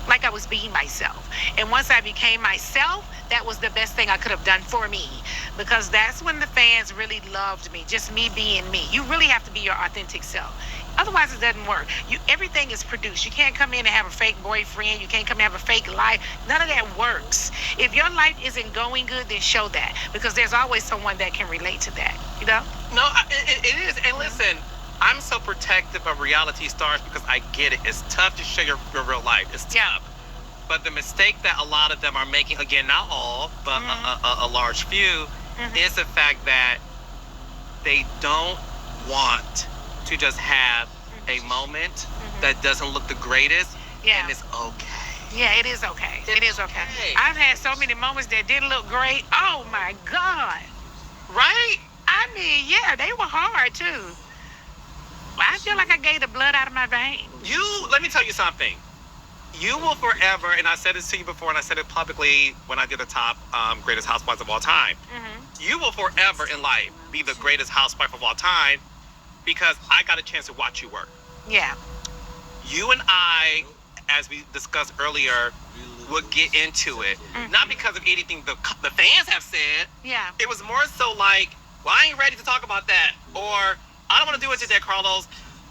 Speaker 1: like I was being myself. And once I became myself, that was the best thing I could have done for me. Because that's when the fans really loved me, just me being me. You really have to be your authentic self. Otherwise, it doesn't work. Everything is produced. You can't come in and have a fake boyfriend. You can't come and have a fake life. None of that works. If your life isn't going good, then show that. Because there's always someone that can relate to that, you know?
Speaker 3: No, it is. And listen, I'm so protective of reality stars because I get it. It's tough to show your real life. It's tough.
Speaker 1: Yeah.
Speaker 3: But the mistake that a lot of them are making, again, not all, but a large few, is the fact that they don't want to just have a moment that doesn't look the greatest,
Speaker 1: Yeah.
Speaker 3: and it's okay.
Speaker 1: Yeah, it is okay. It is okay.
Speaker 3: okay.
Speaker 1: I've had so many moments that didn't look great. Oh, my God.
Speaker 3: Right?
Speaker 1: I mean, yeah, they were hard, too. I feel like I gave the blood out of my veins.
Speaker 3: Let me tell you something. You will forever, and I said this to you before, and I said it publicly when I did the top greatest housewives of all time. You will forever in life be the greatest housewife of all time because I got a chance to watch you work.
Speaker 1: Yeah.
Speaker 3: You and I, as we discussed earlier, would get into it. Not because of anything the fans have said.
Speaker 1: Yeah.
Speaker 3: It was more so like, well, I ain't ready to talk about that. Or, I don't want to do it today, Carlos.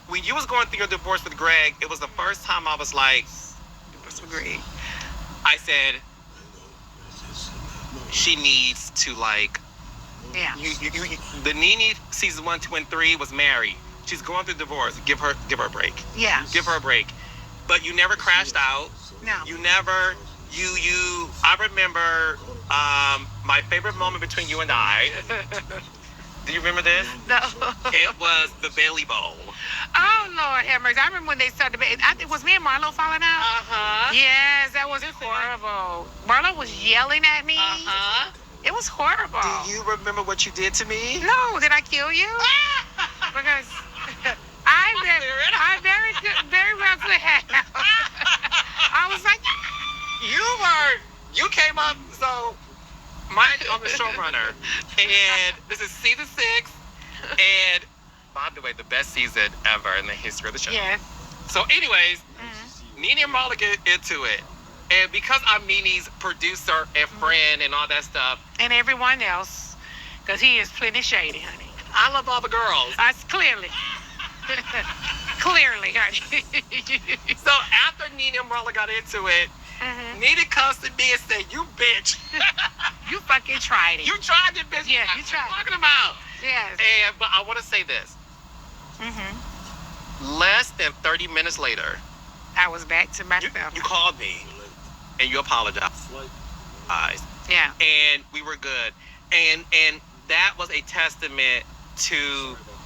Speaker 3: When you was going through your divorce with Greg, it was the first time I was like,
Speaker 1: Disagree.
Speaker 3: I said, she needs to like,
Speaker 1: Yeah.
Speaker 3: the Nene season 1, 2, and 3 was married. She's going through divorce. Give her a break.
Speaker 1: Yeah.
Speaker 3: Give her a break. But you never crashed out.
Speaker 1: No.
Speaker 3: You never, I remember my favorite moment between you and I. Do you remember this?
Speaker 1: No.
Speaker 3: It was the Bailey Bowl.
Speaker 1: Oh, Lord have mercy. I remember when they started. It was me and Marlo falling out.
Speaker 3: Uh-huh.
Speaker 1: Yes, that was horrible. Marlo was yelling at me.
Speaker 3: Uh-huh.
Speaker 1: It was horrible.
Speaker 3: Do you remember what you did to me?
Speaker 1: No, did I kill you? Because I very well could have. I was like,
Speaker 3: You came up, so I'm the showrunner, and this is season 6, and by the way, the best season ever in the history of the show.
Speaker 1: yes.
Speaker 3: So anyways, Nene and Marla get into it, and because I'm Nene's producer and friend and all that stuff,
Speaker 1: And everyone else, because he is plenty shady, honey.
Speaker 3: I love all the girls.
Speaker 1: Clearly. Clearly, honey.
Speaker 3: So after Nene and Marla got into it, Nene comes to me and said, "You bitch."
Speaker 1: You fucking tried it.
Speaker 3: You tried it, bitch.
Speaker 1: Yeah, you tried it.
Speaker 3: What are you talking about?
Speaker 1: Yes.
Speaker 3: But I want to say this. Less than 30 minutes later,
Speaker 1: I was back to myself.
Speaker 3: you called me and you apologized.
Speaker 1: Yeah.
Speaker 3: And we were good. And that was a testament to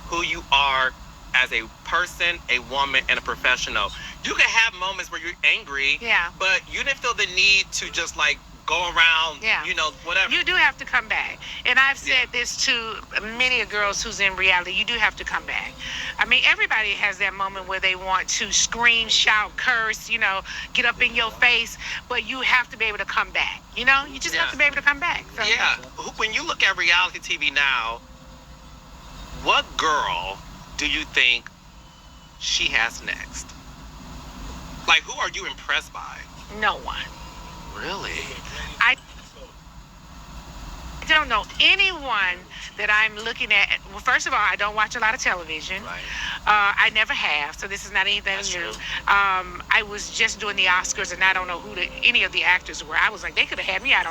Speaker 3: who you are as a person, a woman, and a professional. You can have moments where you're angry,
Speaker 1: Yeah.
Speaker 3: but you didn't feel the need to just like go around,
Speaker 1: Yeah.
Speaker 3: whatever.
Speaker 1: You do have to come back. And I've said this to many girls who's in reality. You do have to come back. I mean, everybody has that moment where they want to scream, shout, curse, get up in your face. But you have to be able to come back. You just have to be able to come back. So,
Speaker 3: Yeah. When you look at reality TV now, what girl do you think she has next? Like, who are you impressed by?
Speaker 1: No one.
Speaker 3: Really?
Speaker 1: I don't know anyone that I'm looking at. Well, first of all, I don't watch a lot of television.
Speaker 3: Right.
Speaker 1: I never have, so this is not anything
Speaker 3: That's
Speaker 1: new.
Speaker 3: true.
Speaker 1: I was just doing the Oscars, and I don't know who any of the actors were. I was like, they could have had me out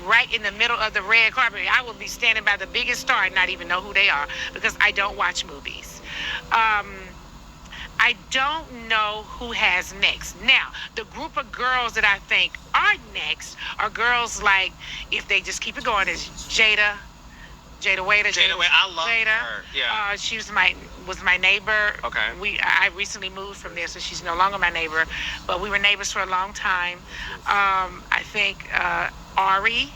Speaker 1: right in the middle of the red carpet. I would be standing by the biggest star and not even know who they are because I don't watch movies. I don't know who has next. Now, the group of girls that I think are next are girls like, if they just keep it going, is Jada Waiter.
Speaker 3: Jada Waiter, I love
Speaker 1: Jada.
Speaker 3: her. Yeah.
Speaker 1: She was my neighbor.
Speaker 3: Okay.
Speaker 1: I recently moved from there, so she's no longer my neighbor. But we were neighbors for a long time. I think Ari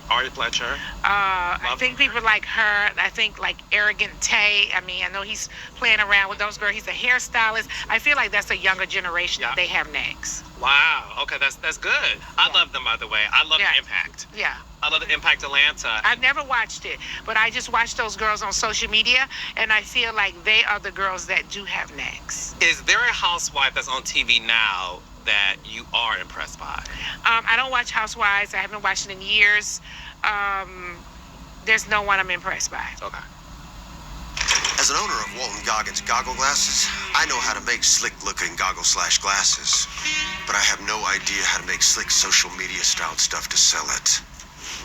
Speaker 3: Ari Fletcher.
Speaker 1: I think people like her. I think like Arrogant Tay. I mean, I know he's playing around with those girls. He's a hairstylist. I feel like that's a younger generation that they have next.
Speaker 3: Wow. Okay, that's good. I love them, by the way. I love the Impact.
Speaker 1: Yeah.
Speaker 3: I love the Impact Atlanta.
Speaker 1: I've never watched it, but I just watch those girls on social media, and I feel like they are the girls that do have next.
Speaker 3: Is there a housewife that's on TV now that you are impressed by?
Speaker 1: I don't watch Housewives. I haven't watched it in years. There's no one I'm impressed by.
Speaker 3: Okay.
Speaker 11: As an owner of Walton Goggins goggle glasses, I know how to make slick-looking goggle/glasses. But I have no idea how to make slick social media-styled stuff to sell it.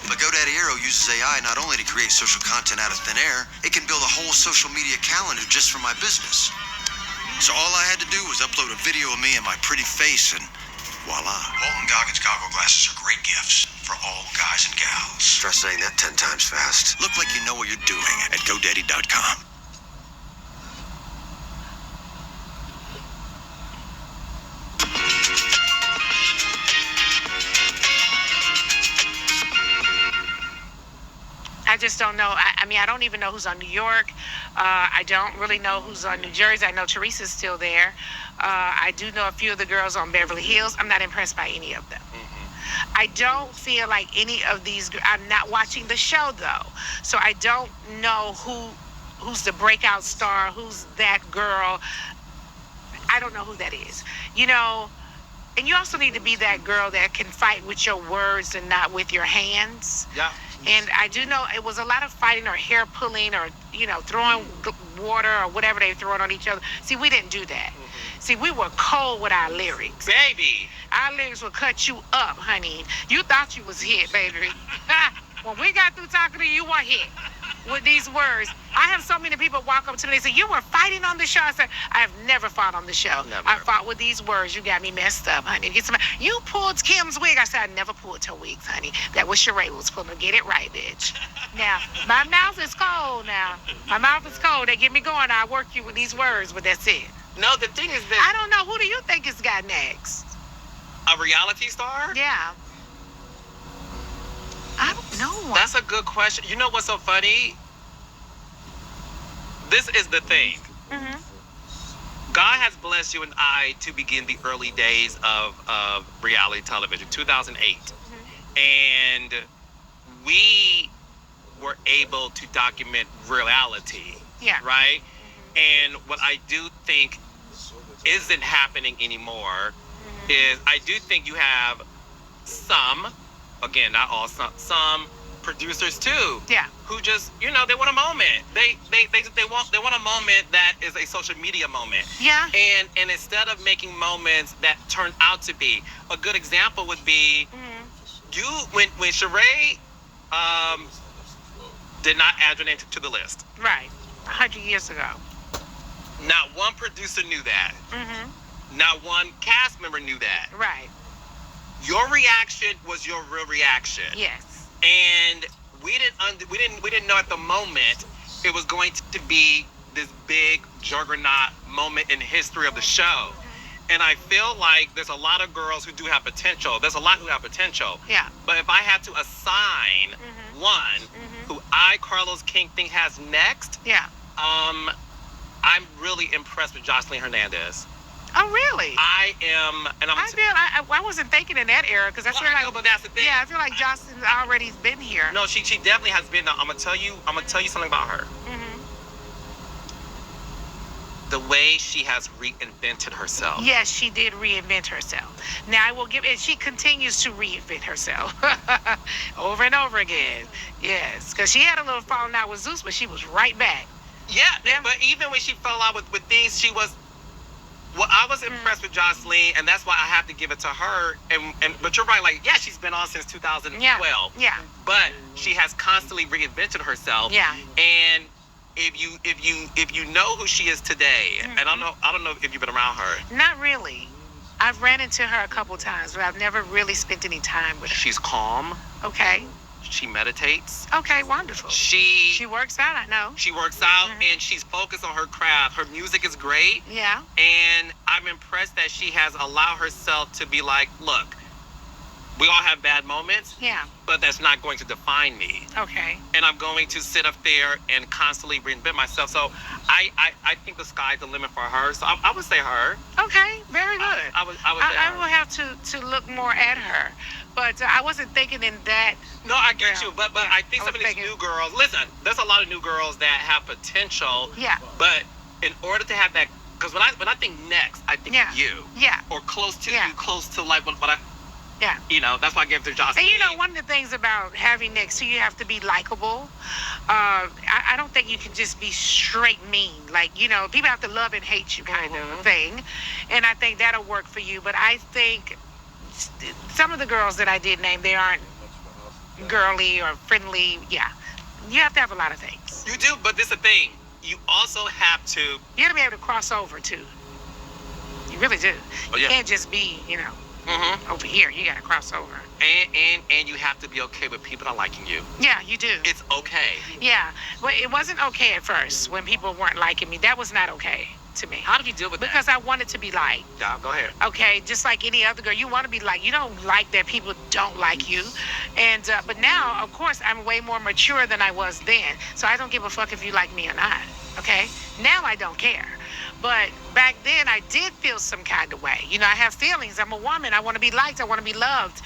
Speaker 11: But GoDaddy Aero uses AI not only to create social content out of thin air, it can build a whole social media calendar just for my business. So all I had to do was upload a video of me and my pretty face, and voila. Walton Goggins goggle glasses are great gifts for all guys and gals. Try saying that 10 times fast. Look like you know what you're doing at GoDaddy.com.
Speaker 1: I just don't know. I mean, I don't even know who's on New York. I don't really know who's on New Jersey. I know Teresa's still there. I do know a few of the girls on Beverly Hills. I'm not impressed by any of them. I don't feel like any of these. I'm not watching the show though, so I don't know who's the breakout star. Who's that girl? I don't know who that is. You know. And you also need to be that girl that can fight with your words and not with your hands.
Speaker 3: Yeah.
Speaker 1: And I do know it was a lot of fighting or hair pulling or, you know, throwing water or whatever they throwing on each other. See, we didn't do that. See, we were cold with our lyrics.
Speaker 3: Baby.
Speaker 1: Our lyrics would cut you up, honey. You thought you was hit, baby. When we got through talking to you, you were hit with these words. I have so many people walk up to me and say, you were fighting on the show. I said, I have never fought on the show.
Speaker 3: Never.
Speaker 1: I fought with these words. You got me messed up, honey. You pulled Kim's wig. I said, I never pulled her wigs, honey. That was Sheree was pulling. Get it right, bitch. Now, my mouth is cold now. My mouth is cold. They get me going. I work you with these words, but that's it.
Speaker 3: No, the thing is that...
Speaker 1: I don't know. Who do you think has got next?
Speaker 3: A reality star?
Speaker 1: Yeah. I don't know.
Speaker 3: That's a good question. You know what's so funny? This is the thing. God has blessed you and I to begin the early days of reality television, 2008. And we were able to document reality.
Speaker 1: Yeah.
Speaker 3: Right? And what I do think isn't happening anymore is I do think you have some, again, not all, some producers too.
Speaker 1: Yeah.
Speaker 3: Who just, you know, they want a moment. They want a moment that is a social media moment.
Speaker 1: Yeah.
Speaker 3: And instead of making moments that turn out to be, a good example would be when Sheree did not add your name to the list.
Speaker 1: Right. 100 years ago.
Speaker 3: Not one producer knew that. Not one cast member knew that.
Speaker 1: Right.
Speaker 3: Your reaction was your real reaction.
Speaker 1: Yes.
Speaker 3: And we didn't know at the moment it was going to be this big juggernaut moment in the history of the show. And I feel like there's a lot of girls who do have potential. There's a lot who have potential.
Speaker 1: Yeah.
Speaker 3: But if I had to assign one who Carlos King, think has next,
Speaker 1: yeah.
Speaker 3: I'm really impressed with Jocelyn Hernandez.
Speaker 1: Oh, really?
Speaker 3: I am, and
Speaker 1: I wasn't thinking in that era because I feel like.
Speaker 3: But that's the thing.
Speaker 1: Yeah, I feel like Jocelyn's already been here.
Speaker 3: No, she definitely has been. I'm gonna tell you something about her. The way she has reinvented herself.
Speaker 1: Yes, she did reinvent herself. Now I will give it. She continues to reinvent herself over and over again. Yes, because she had a little falling out with Zeus, but she was right back.
Speaker 3: Yeah. But even when she fell out with things, she was. Well, I was impressed with Jocelyn, and that's why I have to give it to her. But you're right, like, yeah, she's been on since 2012.
Speaker 1: Yeah.
Speaker 3: But she has constantly reinvented herself.
Speaker 1: Yeah.
Speaker 3: And if you know who she is today, and I don't know if you've been around her.
Speaker 1: Not really. I've ran into her a couple times, but I've never really spent any time with her.
Speaker 3: She's calm.
Speaker 1: Okay.
Speaker 3: She meditates.
Speaker 1: Okay, wonderful. She works out, I know.
Speaker 3: She works out, and she's focused on her craft. Her music is great.
Speaker 1: Yeah.
Speaker 3: And I'm impressed that she has allowed herself to be like, look, We all have bad moments,
Speaker 1: Yeah.
Speaker 3: but that's not going to define me.
Speaker 1: Okay.
Speaker 3: And I'm going to sit up there and constantly reinvent myself. So I think the sky's the limit for her. So I would say her.
Speaker 1: Okay. Very good.
Speaker 3: I would say
Speaker 1: I
Speaker 3: her.
Speaker 1: will have to look more at her, but I wasn't thinking in that.
Speaker 3: No, I get you, but
Speaker 1: Yeah,
Speaker 3: I think
Speaker 1: I
Speaker 3: some of
Speaker 1: was
Speaker 3: these
Speaker 1: thinking-
Speaker 3: new girls. Listen, there's a lot of new girls that have potential.
Speaker 1: Yeah.
Speaker 3: But in order to have that, because when I think next, I think
Speaker 1: Yeah.
Speaker 3: you.
Speaker 1: Yeah.
Speaker 3: Or close to
Speaker 1: Yeah.
Speaker 3: you, close to like what I.
Speaker 1: Yeah.
Speaker 3: You know, that's why I gave it to Jocelyn.
Speaker 1: And you know, one of the things about having next to you, have to be likable. I don't think you can just be straight mean. Like, you know, people have to love and hate you kind of thing. And I think that'll work for you. But I think some of the girls that I did name, they aren't girly or friendly. Yeah. You have to have a lot of things.
Speaker 3: You do, but this is the thing. You also have to.
Speaker 1: You got to be able to cross over, too. You really do.
Speaker 3: Oh, yeah.
Speaker 1: You can't just be, you know, over here. You got to cross over.
Speaker 3: And you have to be okay with people not liking you.
Speaker 1: Yeah, you do.
Speaker 3: It's okay.
Speaker 1: Yeah. Well, it wasn't okay at first when people weren't liking me. That was not okay to me.
Speaker 3: How did you deal with
Speaker 1: Because I wanted to be liked.
Speaker 3: that? Yeah, go ahead.
Speaker 1: Okay, just like any other girl, you want to be liked. You don't like that people don't like you. And but now, of course, I'm way more mature than I was then. So I don't give a fuck if you like me or not. Okay? Now I don't care. But back then, I did feel some kind of way. You know, I have feelings. I'm a woman. I want to be liked. I want to be loved.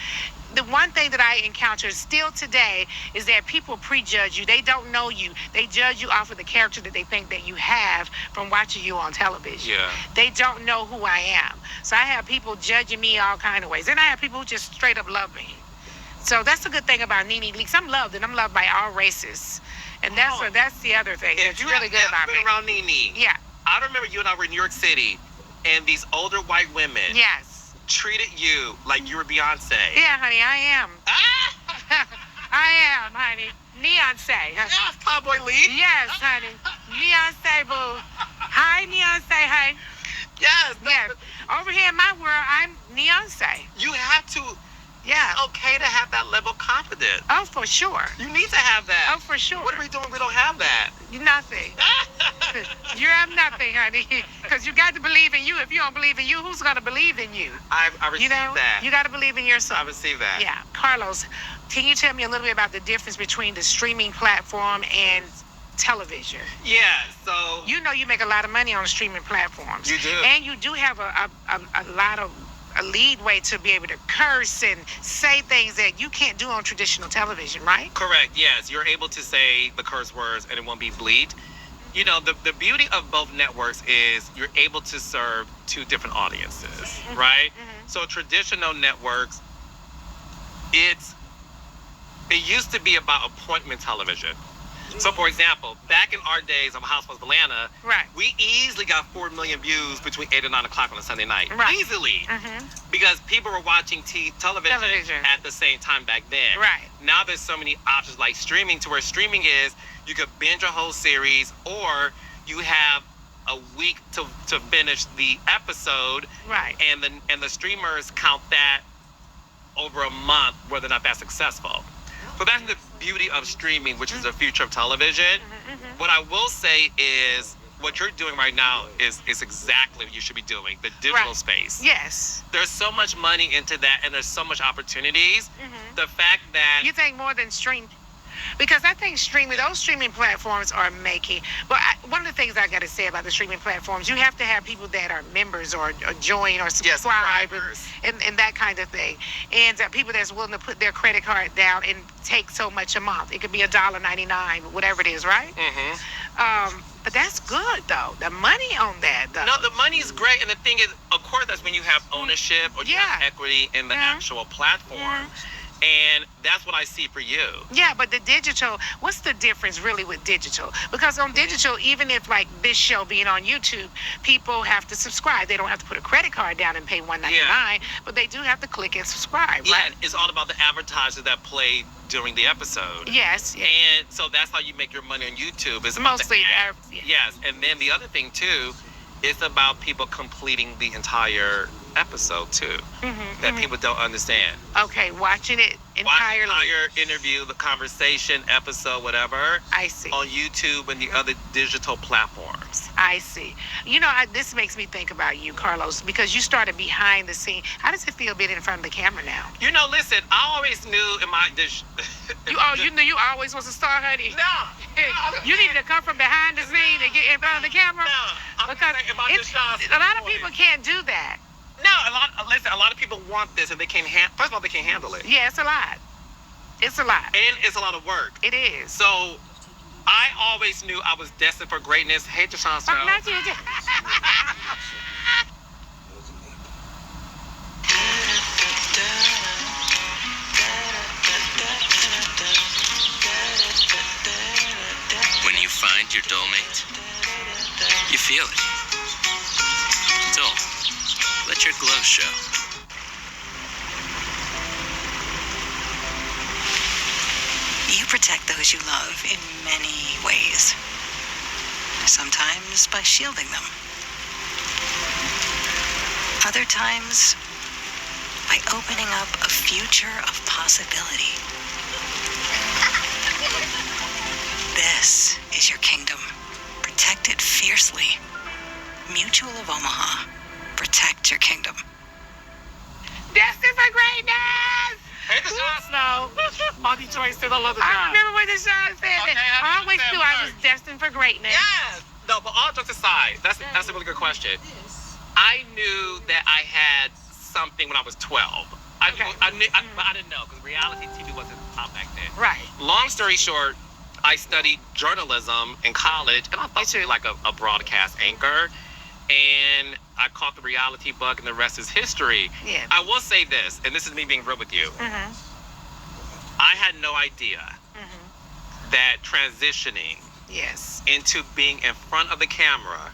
Speaker 1: The one thing that I encounter still today is that people prejudge you. They don't know you. They judge you off of the character that they think that you have from watching you on television.
Speaker 3: Yeah.
Speaker 1: They don't know who I am. So I have people judging me all kind of ways. And I have people who just straight up love me. So that's the good thing about Nene Leakes. I'm loved, and I'm loved by all races. And that's the other thing
Speaker 3: If
Speaker 1: that's
Speaker 3: you
Speaker 1: really good about
Speaker 3: been
Speaker 1: me.
Speaker 3: around Nene,
Speaker 1: Yeah.
Speaker 3: I remember you and I were in New York City, and these older white women
Speaker 1: Yes.
Speaker 3: treated you like you were Beyonce.
Speaker 1: Yeah, honey, I am. I am, honey. Beyonce.
Speaker 3: Yes, Cowboy Lee.
Speaker 1: Yes, honey. Beyonce, boo. Hi, Beyonce. Hey.
Speaker 3: Yes.
Speaker 1: Yes. Over here in my world, I'm Beyonce.
Speaker 3: You have to.
Speaker 1: Yeah.
Speaker 3: It's okay to have that level of confidence.
Speaker 1: Oh, for sure.
Speaker 3: You need to have that.
Speaker 1: Oh, for sure.
Speaker 3: What are we doing? We don't have that.
Speaker 1: Nothing. You have nothing, honey. Because you got to believe in you. If you don't believe in you, who's going to believe in you?
Speaker 3: I received
Speaker 1: You know,
Speaker 3: that.
Speaker 1: you got to believe in yourself.
Speaker 3: I received that.
Speaker 1: Yeah. Carlos, can you tell me a little bit about the difference between the streaming platform and television?
Speaker 3: Yeah. So.
Speaker 1: You know you make a lot of money on streaming platforms.
Speaker 3: You do.
Speaker 1: And you do have a lot of a lead way to be able to curse and say things that you can't do on traditional television, right?
Speaker 3: Correct. Yes, you're able to say the curse words and it won't be bleed. You know, the beauty of both networks is you're able to serve two different audiences, right? So traditional networks, it used to be about appointment television. So, for example, back in our days of Housewives of Atlanta,
Speaker 1: Right.
Speaker 3: we easily got 4 million views between 8 and 9 o'clock on a Sunday night.
Speaker 1: Right.
Speaker 3: Easily. Because people were watching television at the same time back then.
Speaker 1: Right.
Speaker 3: Now there's so many options like streaming, to where streaming is you could binge a whole series, or you have a week to finish the episode.
Speaker 1: Right.
Speaker 3: And the streamers count that over a month, whether or not that's successful. So that's the beauty of streaming, which is the future of television. What I will say is what you're doing right now is exactly what you should be doing, the digital
Speaker 1: Right.
Speaker 3: space.
Speaker 1: Yes.
Speaker 3: There's so much money into that, and there's so much opportunities. The fact that
Speaker 1: You think more than stream? Because I think those streaming platforms are making. Well, one of the things I got to say about the streaming platforms, you have to have people that are members or join or subscribe and that kind of thing, and people that's willing to put their credit card down and take so much a month. It could be $1.99, whatever it is, right? But that's good though. The money on that though.
Speaker 3: No, the money is great, and the thing is, of course, that's when you have ownership or you have equity in the actual platform. And that's what I see for you.
Speaker 1: Yeah, but the digital, what's the difference really with digital? Because on digital, even if like this show being on YouTube, people have to subscribe. They don't have to put a credit card down and pay $1.99, but they do have to click and subscribe,
Speaker 3: Yeah,
Speaker 1: right?
Speaker 3: it's all about the advertisers that play during the episode.
Speaker 1: Yes.
Speaker 3: And so that's how you make your money on YouTube. It's about
Speaker 1: Mostly,
Speaker 3: the ad. Yes, and then the other thing too, it's about people completing the entire episode too, that people don't understand.
Speaker 1: Okay, watching it entirely.
Speaker 3: Watch the entire interview, the conversation, episode, whatever.
Speaker 1: I see.
Speaker 3: On YouTube and the other digital platforms.
Speaker 1: I see. You know, this makes me think about you, Carlos, because you started behind the scene. How does it feel being in front of the camera now?
Speaker 3: You know, listen, I always knew in my...
Speaker 1: You knew you always was a star, honey.
Speaker 3: No.
Speaker 1: You needed to come from behind the scene and get in front of the camera.
Speaker 3: No.
Speaker 1: Because a lot of people can't do that.
Speaker 3: No, a lot of people want this and they can't first of all, they can't handle it.
Speaker 1: Yeah, it's a lot. It's a lot.
Speaker 3: And it's a lot of work.
Speaker 1: It is.
Speaker 3: So I always knew I was destined for greatness. Hey, Deshaun.
Speaker 12: When you find your dollmate, you feel it. Doll, let your glow show.
Speaker 13: You protect those you love in many ways. Sometimes by shielding them. Other times by opening up a future of possibility. This is your kingdom. Protect it fiercely. Mutual of Omaha. Protect your kingdom.
Speaker 1: Destined for greatness!
Speaker 3: Hey, Deshaun.
Speaker 1: No.
Speaker 3: Multi-choice to the love of
Speaker 1: I remember when Deshaun said that. I always knew I was destined for greatness.
Speaker 3: Yes. No, but all jokes aside, that's a really good question. I knew that I had something when I was 12. I knew, but I didn't know because reality TV wasn't out back then.
Speaker 1: Right.
Speaker 3: Long story short, I studied journalism in college, and I thought to be like a broadcast anchor. And I caught the reality bug, and the rest is history.
Speaker 1: Yeah.
Speaker 3: I will say this, and this is me being real with you.
Speaker 1: Mm-hmm.
Speaker 3: I had no idea that transitioning into being in front of the camera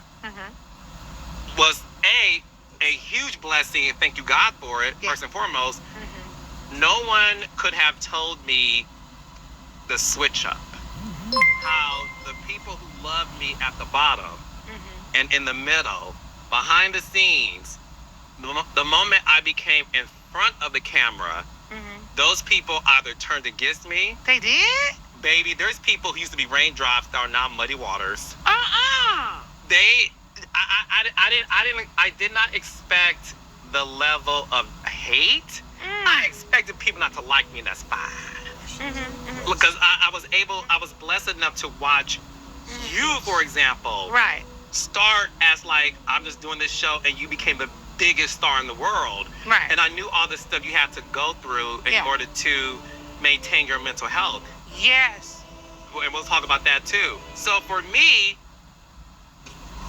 Speaker 3: was a huge blessing, and thank you God for it, first and foremost. No one could have told me the switch up. How the people who loved me at the bottom and in the middle, behind the scenes, the moment I became in front of the camera, those people either turned against me.
Speaker 1: They did?
Speaker 3: Baby, there's people who used to be raindrops that are now muddy waters. I did not expect the level of hate. I expected people not to like me, and that's fine. Because I was blessed enough to watch you, for example, start as like, I'm just doing this show, and you became the biggest star in the world.
Speaker 1: Right.
Speaker 3: And I knew all the stuff you had to go through in order to maintain your mental health.
Speaker 1: Yes.
Speaker 3: And we'll talk about that too. So for me,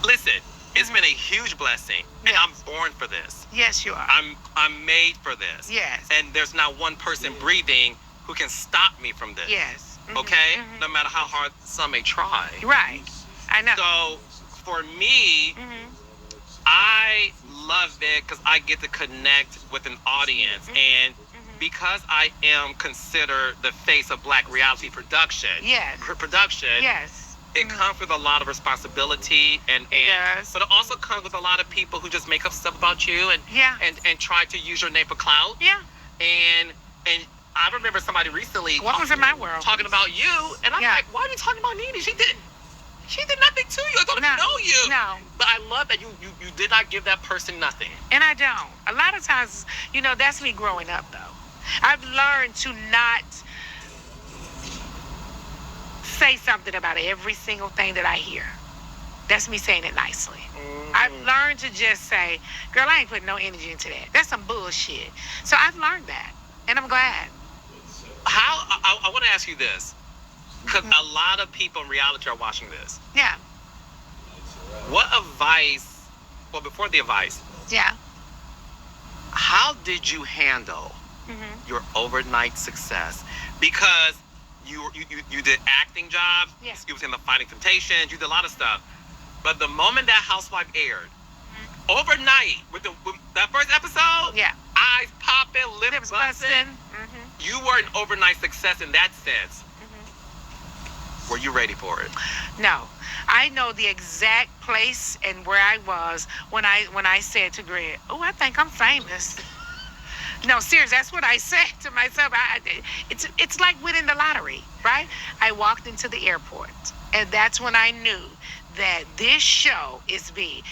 Speaker 3: listen, it's been a huge blessing, and I'm born for this.
Speaker 1: Yes, you are.
Speaker 3: I'm made for this.
Speaker 1: Yes.
Speaker 3: And there's not one person breathing who can stop me from this.
Speaker 1: Yes.
Speaker 3: Okay? No matter how hard some may try.
Speaker 1: Right. I know.
Speaker 3: So for me, I love it because I get to connect with an audience, and because I am considered the face of Black reality production.
Speaker 1: Yes.
Speaker 3: Production.
Speaker 1: Yes.
Speaker 3: It comes with a lot of responsibility, and but it also comes with a lot of people who just make up stuff about you and try to use your name for clout.
Speaker 1: Yeah.
Speaker 3: And I remember somebody recently
Speaker 1: what was in my world
Speaker 3: talking about you, and I'm like, why are you talking about Nene? She did nothing to you. I don't even know you.
Speaker 1: No.
Speaker 3: But I love that you did not give that person nothing.
Speaker 1: And I don't. A lot of times, that's me growing up, though. I've learned to not say something about every single thing that I hear. That's me saying it nicely. I've learned to just say, girl, I ain't putting no energy into that. That's some bullshit. So I've learned that, and I'm glad.
Speaker 3: I want to ask you this, because a lot of people in reality are watching this.
Speaker 1: Yeah.
Speaker 3: What advice, well, before the advice, how did you handle your overnight success? Because you did acting jobs, you was in the Fighting Temptations, you did a lot of stuff. But the moment that Housewife aired, overnight, with that first episode, eyes popping, lips busting, you were an overnight success in that sense. Were you ready for it?
Speaker 1: No. I know the exact place and where I was when I said to Greg, oh, I think I'm famous. No, serious. That's what I said to myself. It's like winning the lottery, right? I walked into the airport, and that's when I knew that this show is me.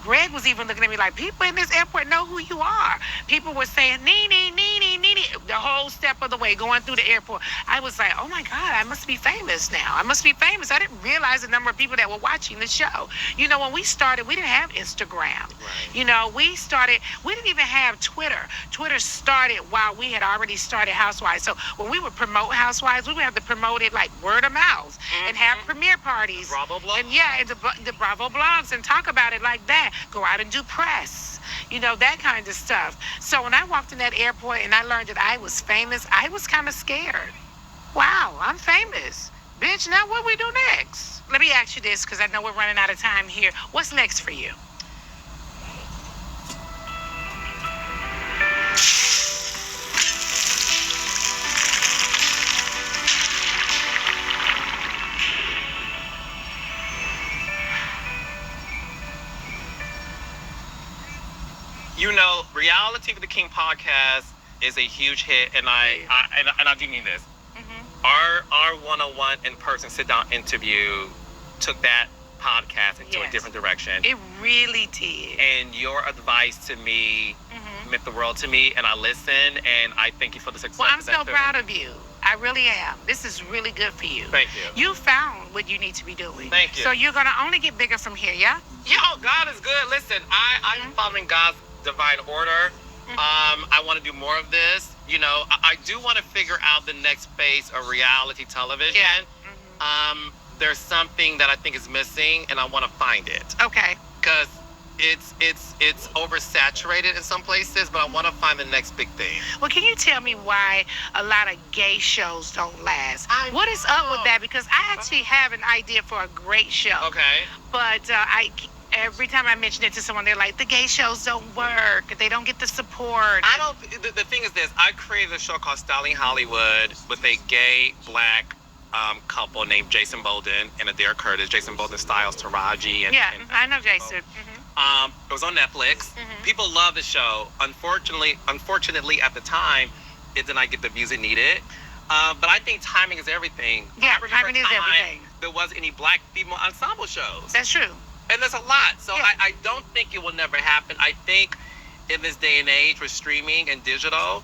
Speaker 1: Greg was even looking at me like, people in this airport know who you are. People were saying, Nene, Nene, Nene, the whole step of the way going through the airport. I was like, oh my God, I must be famous now. I must be famous. I didn't realize the number of people that were watching the show. You know, when we started, we didn't have Instagram.
Speaker 3: Right.
Speaker 1: You know, we didn't even have Twitter. Twitter started while we had already started Housewives. So when we would promote Housewives, we would have to promote it like word of mouth and have premiere parties.
Speaker 3: Bravo blogs.
Speaker 1: And yeah, and the Bravo blogs and talk about it like that. Go out and do press, you know, that kind of stuff. So when I walked in that airport and I learned that I was famous, I was kind of scared. Wow, I'm famous. Bitch, now what we do next? Let me ask you this, because I know we're running out of time here. What's next for you?
Speaker 3: You know, Reality for the King podcast is a huge hit, and I do mean this. Our 101 in-person sit-down interview took that podcast into a different direction.
Speaker 1: It really did.
Speaker 3: And your advice to me meant the world to me, and I listened, and I thank you for the success.
Speaker 1: Well, I'm so proud of you. I really am. This is really good for you.
Speaker 3: Thank you.
Speaker 1: You found what you need to be doing.
Speaker 3: Thank you.
Speaker 1: So you're going to only get bigger from here, yeah?
Speaker 3: Yo, God is good. Listen, I'm following God's divine order. I want to do more of this. You know, I do want to figure out the next phase of reality television.
Speaker 1: Yeah.
Speaker 3: There's something that I think is missing, and I want to find it.
Speaker 1: Okay.
Speaker 3: Because it's oversaturated in some places, but I want to find the next big thing.
Speaker 1: Well, can you tell me why a lot of gay shows don't last? What is up with that? Because I actually have an idea for a great show.
Speaker 3: Okay.
Speaker 1: But every time I mention it to someone, they're like, the gay shows don't work. They don't get the support.
Speaker 3: The thing is this. I created a show called Styling Hollywood with a gay, black couple named Jason Bolden and Adair Curtis. Jason Bolden styles Taraji. And
Speaker 1: I know Jason.
Speaker 3: It was on Netflix. People love the show. Unfortunately, at the time, it did not get the views it needed. But I think timing is everything.
Speaker 1: Yeah, timing is everything.
Speaker 3: There wasn't any black female ensemble shows.
Speaker 1: That's true.
Speaker 3: And there's a lot. So I don't think it will never happen. I think in this day and age with streaming and digital,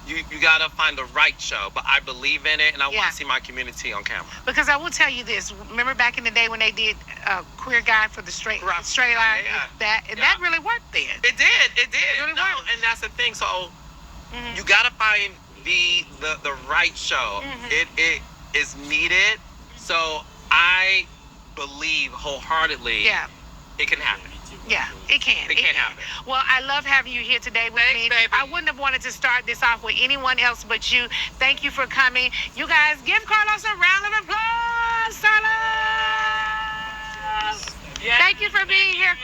Speaker 3: you got to find the right show. But I believe in it, and I want to see my community on camera.
Speaker 1: Because I will tell you this. Remember back in the day when they did Queer Guy for the Straight Line? That really worked then.
Speaker 3: It did. It really
Speaker 1: worked.
Speaker 3: And that's the thing. So you got to find the right show. It is needed. So I believe wholeheartedly it can happen.
Speaker 1: Yeah, it can.
Speaker 3: It can happen.
Speaker 1: Well, I love having you here today with me.
Speaker 3: Baby.
Speaker 1: I wouldn't have wanted to start this off with anyone else but you. Thank you for coming. You guys, give Carlos a round of applause.
Speaker 3: Yes.
Speaker 1: Thank you for being here.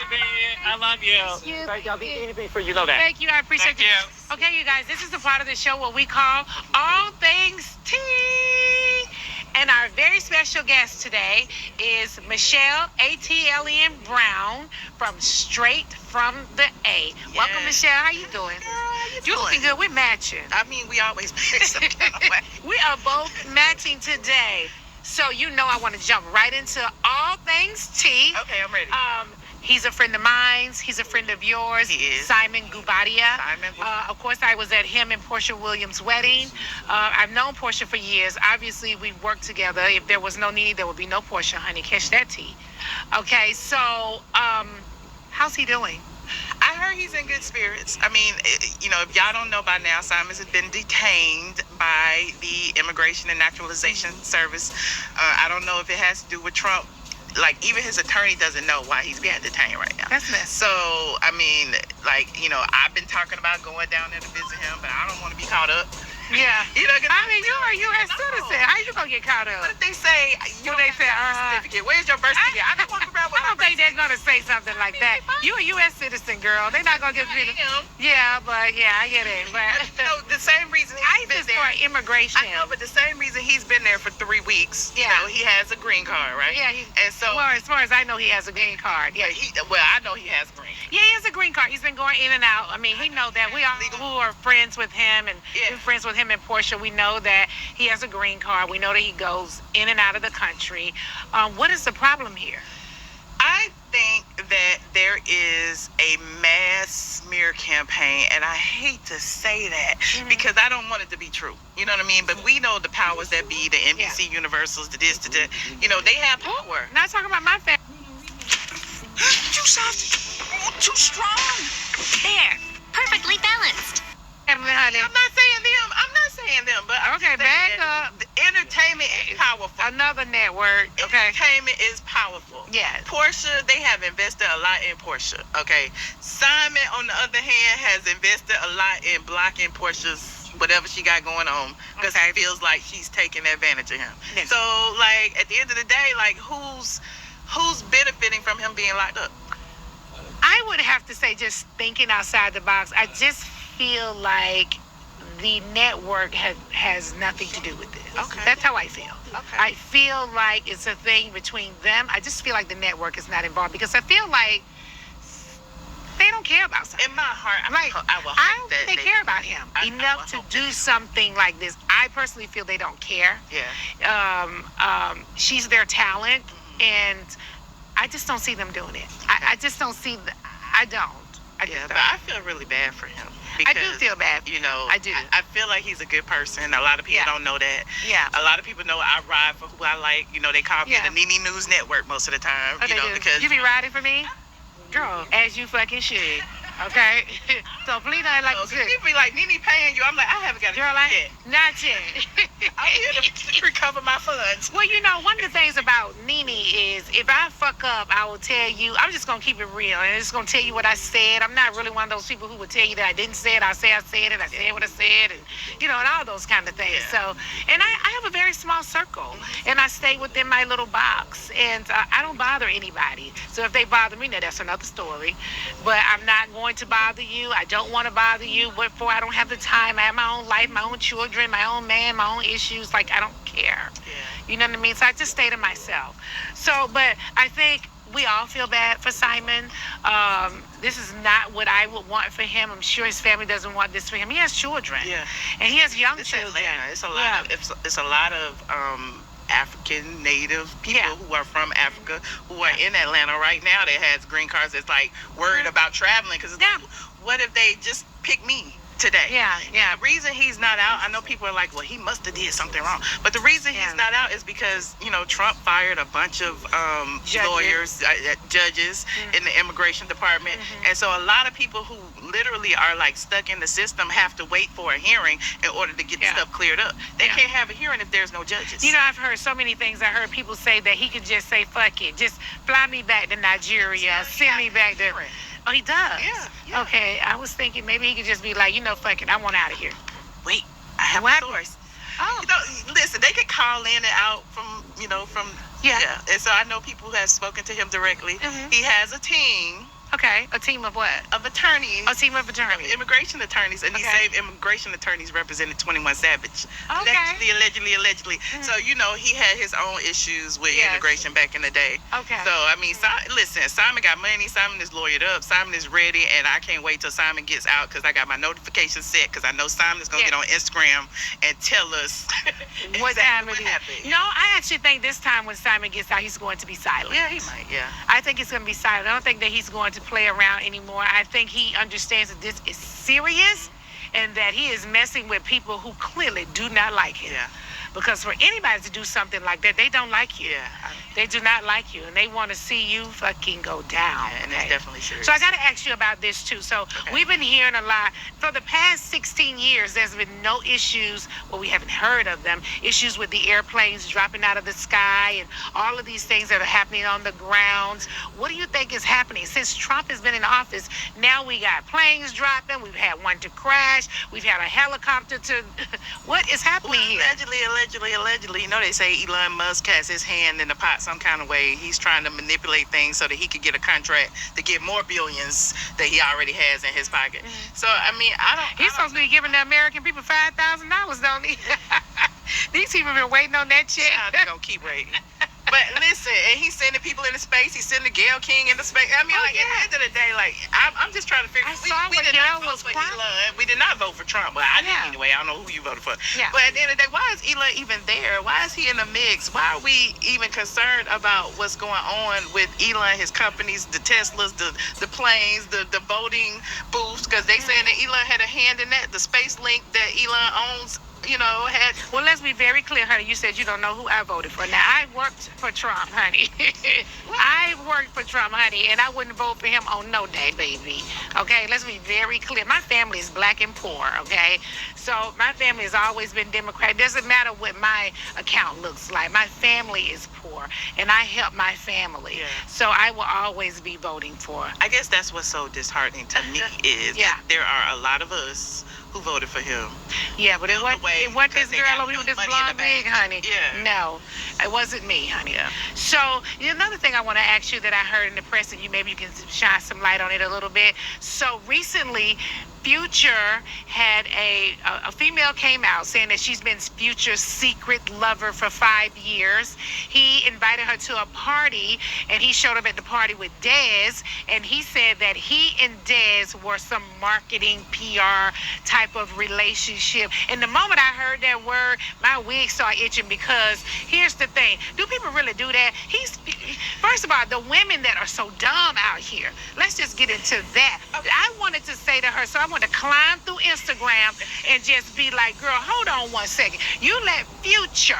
Speaker 3: I love you.
Speaker 1: Thank you.
Speaker 3: I'll do anything for you. Know that.
Speaker 1: Thank you. I appreciate
Speaker 3: you.
Speaker 1: Okay, you guys, this is the part of the show what we call All Things Tea. And our very special guest today is Michelle A.T.L.E.N. Brown from Straight from the A. Welcome, Michelle. How you doing?
Speaker 14: Girl, how you
Speaker 1: You're looking good. We're matching.
Speaker 14: I mean, we always match some kind of way.
Speaker 1: We are both matching today. So you know I want to jump right into All Things Tea.
Speaker 14: Okay, I'm ready.
Speaker 1: He's a friend of mine. He's a friend of yours.
Speaker 14: He is.
Speaker 1: Simon Gubadia.
Speaker 14: Simon.
Speaker 1: Of course, I was at him and Portia Williams' wedding. I've known Portia for years. Obviously, we worked together. If there was no need, there would be no Portia, honey. Catch that tea. Okay, so how's he doing?
Speaker 14: I heard he's in good spirits. I mean, you know, if y'all don't know by now, Simon has been detained by the Immigration and Naturalization Service. I don't know if it has to do with Trump. Like, even his attorney doesn't know why he's being detained right now.
Speaker 1: That's messed.
Speaker 14: So, I mean, like, you know, I've been talking about going down there to visit him, but I don't want to be caught up.
Speaker 1: Yeah.
Speaker 14: You know,
Speaker 1: I mean, you're a U.S. citizen. How you gonna get caught up?
Speaker 14: What if they say, you
Speaker 1: What they say?
Speaker 14: certificate? Where's your birth certificate? I don't walk around with
Speaker 1: I don't think they're gonna say something like that. You a U.S. citizen, girl. They're not gonna give me. Yeah, but I get it. But
Speaker 14: you know, the same reason he's been there.
Speaker 1: for immigration.
Speaker 14: I know, but the same reason he's been there for 3 weeks.
Speaker 1: Yeah.
Speaker 14: You know, he has a green card, right?
Speaker 1: Yeah.
Speaker 14: And so,
Speaker 1: well, as far as I know, he has a green card. Yeah.
Speaker 14: I know he has green.
Speaker 1: Yeah, he has a green card. He's been going in and out. I mean, he know that. We all who are friends with him and we're friends with him and Portia, we know that he has a green card. We know that he goes in and out of the country. What is the problem here?
Speaker 14: I think that there is a mass smear campaign, and I hate to say that because I don't want it to be true. You know what I mean? But we know the powers that be, the NBC Universals, the this, the that. You know, they have power.
Speaker 1: Not talking about my family.
Speaker 14: Too soft, too strong.
Speaker 8: There. Perfectly balanced.
Speaker 1: Family, honey.
Speaker 14: I'm not saying them, but I'm
Speaker 1: Okay,
Speaker 14: just
Speaker 1: back
Speaker 14: saying
Speaker 1: up.
Speaker 14: the entertainment is powerful.
Speaker 1: Another network. Okay.
Speaker 14: Entertainment is powerful.
Speaker 1: Yes.
Speaker 14: Portia, they have invested a lot in Portia. Okay. Simon, on the other hand, has invested a lot in blocking Portia's whatever she got going on because he feels like she's taking advantage of him.
Speaker 1: Yes.
Speaker 14: So, like, at the end of the day, like, who's benefiting from him being locked up?
Speaker 1: I would have to say, just thinking outside the box, I just feel like the network has nothing to do with this.
Speaker 14: Okay.
Speaker 1: That's how I feel.
Speaker 14: Okay.
Speaker 1: I feel like it's a thing between them. I just feel like the network is not involved because I feel like they don't care about something.
Speaker 14: In my heart,
Speaker 1: I don't think they care about him
Speaker 14: I
Speaker 1: enough to
Speaker 14: hope
Speaker 1: do something like this. I personally feel they don't care.
Speaker 14: Yeah.
Speaker 1: She's their talent, and I just don't see them doing it. I just don't see. I don't.
Speaker 14: But I feel really bad for him. Because,
Speaker 1: I do feel bad.
Speaker 14: You know,
Speaker 1: I do.
Speaker 14: I feel like he's a good person. A lot of people don't know that.
Speaker 1: Yeah.
Speaker 14: A lot of people know I ride for who I like. You know, they call me the Nene News Network most of the time.
Speaker 1: Oh,
Speaker 14: you know, because
Speaker 1: you be riding for me, girl, as you fucking should. Okay. So please don't like
Speaker 14: people be like, Nene paying you. I'm like, I haven't got a
Speaker 1: girl,
Speaker 14: yet.
Speaker 1: Not yet.
Speaker 14: I'm here to recover my funds.
Speaker 1: Well, you know, one of the things about Nene is if I fuck up, I will tell you. I'm just gonna keep it real, and I'm just gonna tell you what I said. I'm not really one of those people who would tell you that I didn't say it. I say I said it. I said what I said, and you know, and all those kind of things.
Speaker 14: Yeah.
Speaker 1: So, and I have a very small circle, and I stay within my little box, and I don't bother anybody. So if they bother me, now that's another story. But I'm not going to bother you. I don't want to bother you. What for? I don't have the time. I have my own life, my own children, my own man, my own issues. Like, I don't care.
Speaker 14: Yeah.
Speaker 1: You know what I mean? So I just stay to myself. So, but I think we all feel bad for Simon. This is not what I would want for him. I'm sure his family doesn't want this for him. He has children.
Speaker 14: Yeah.
Speaker 1: And he has young
Speaker 14: It's
Speaker 1: children.
Speaker 14: Atlanta. It's a lot. It's a lot of African native people who are from Africa who are in Atlanta right now that has green cards that's like worried about traveling because like, what if they just pick me today?
Speaker 1: Yeah.
Speaker 14: The reason he's not out, I know people are like, well, he must have did something wrong. But the reason he's not out is because, you know, Trump fired a bunch of lawyers, judges in the immigration department. And so a lot of people who literally are like stuck in the system have to wait for a hearing in order to get stuff cleared up. They can't have a hearing if there's no judges.
Speaker 1: You know, I've heard so many things. I heard people say that he could just say, fuck it. Just fly me back to Nigeria. Send me back to... Oh, he does?
Speaker 14: Yeah.
Speaker 1: Okay, I was thinking maybe he could just be like, you know, fuck it, I want out of here.
Speaker 14: Wait, I have a source.
Speaker 1: Oh.
Speaker 14: You know, listen, they could call in and out from, you know, from...
Speaker 1: Yeah.
Speaker 14: And so I know people who have spoken to him directly. He has a team.
Speaker 1: Okay, a team of what?
Speaker 14: Of attorneys.
Speaker 1: A team of attorneys.
Speaker 14: Immigration attorneys. And these same immigration attorneys represented 21 Savage.
Speaker 1: Okay.
Speaker 14: Allegedly. So, you know, he had his own issues with immigration back in the day.
Speaker 1: Okay.
Speaker 14: So, I mean, listen, Simon got money. Simon is lawyered up. Simon is ready. And I can't wait till Simon gets out because I got my notifications set because I know Simon is going to get on Instagram and tell us
Speaker 1: what time it is.
Speaker 14: happened.
Speaker 1: No, I actually think this time when Simon gets out, he's going to be silent.
Speaker 14: Yeah, he might,
Speaker 1: I think he's going to be silent. I don't think that he's going to play around anymore. I think he understands that this is serious and that he is messing with people who clearly do not like him. Because for anybody to do something like that, they don't like you. They do not like you, and they want to see you fucking go down.
Speaker 14: And it's definitely serious.
Speaker 1: So I got to ask you about this too. So we've been hearing a lot for the past 16 years. There's been no issues. Well, we haven't heard of them. Issues with the airplanes dropping out of the sky and all of these things that are happening on the grounds. What do you think is happening since Trump has been in office? Now we got planes dropping. We've had one to crash. We've had a helicopter to. What is happening here?
Speaker 14: Allegedly, you know, they say Elon Musk has his hand in the pot some kind of way. He's trying to manipulate things so that he could get a contract to get more billions that he already has in his pocket. So, I mean,
Speaker 1: He's supposed to be giving the American people $5,000, don't he? These people have been waiting on that check.
Speaker 14: They're going to keep waiting. But But listen, and he's sending people into space. He's sending the Gail King into space. I mean, like, at the end of the day, like, I'm just trying to figure.
Speaker 1: I saw
Speaker 14: We
Speaker 1: what
Speaker 14: did not
Speaker 1: Gail
Speaker 14: vote
Speaker 1: was
Speaker 14: for
Speaker 1: crying.
Speaker 14: Elon. We did not vote for Trump. Well, I did
Speaker 1: Yeah.
Speaker 14: anyway. I don't know who you voted for.
Speaker 1: Yeah.
Speaker 14: But at the end of the day, why is Elon even there? Why is he in the mix? Why are we even concerned about what's going on with Elon, his companies, the Teslas, the planes, the voting booths? Because they saying that Elon had a hand in that. The space link that Elon owns, you know, had.
Speaker 1: Well, let's be very clear, honey. You said you don't know who I voted for. Now, I worked for Trump, honey. I worked for Trump, honey, and I wouldn't vote for him on no day, baby. Okay, let's be very clear. My family is black and poor, okay? So my family has always been Democrat. It doesn't matter what my account looks like. My family is poor, and I help my family.
Speaker 14: Yeah.
Speaker 1: So I will always be voting for.
Speaker 14: I guess that's what's so disheartening to me is
Speaker 1: Yeah.
Speaker 14: that there are a lot of us who voted for him.
Speaker 1: Yeah, but it wasn't this
Speaker 14: because they
Speaker 1: girl
Speaker 14: got
Speaker 1: over here with this
Speaker 14: money in the
Speaker 1: blonde wig,
Speaker 14: bank.
Speaker 1: honey.
Speaker 14: Yeah.
Speaker 1: No, it wasn't me, honey.
Speaker 14: Yeah.
Speaker 1: So another thing I want to ask you that I heard in the press, and maybe you can shine some light on it a little bit. So recently, Future had a female came out saying that she's been Future's secret lover for 5 years. He invited her to a party, and he showed up at the party with Dez, and he said that he and Dez were some marketing PR type of relationship. And the moment I heard that word, my wig started itching, because here's the thing. Do people really do that? First of all, the women that are so dumb out here, let's just get into that. I wanted to say to her, so I wanted to climb through Instagram and just be like, girl, hold on one second. You let Future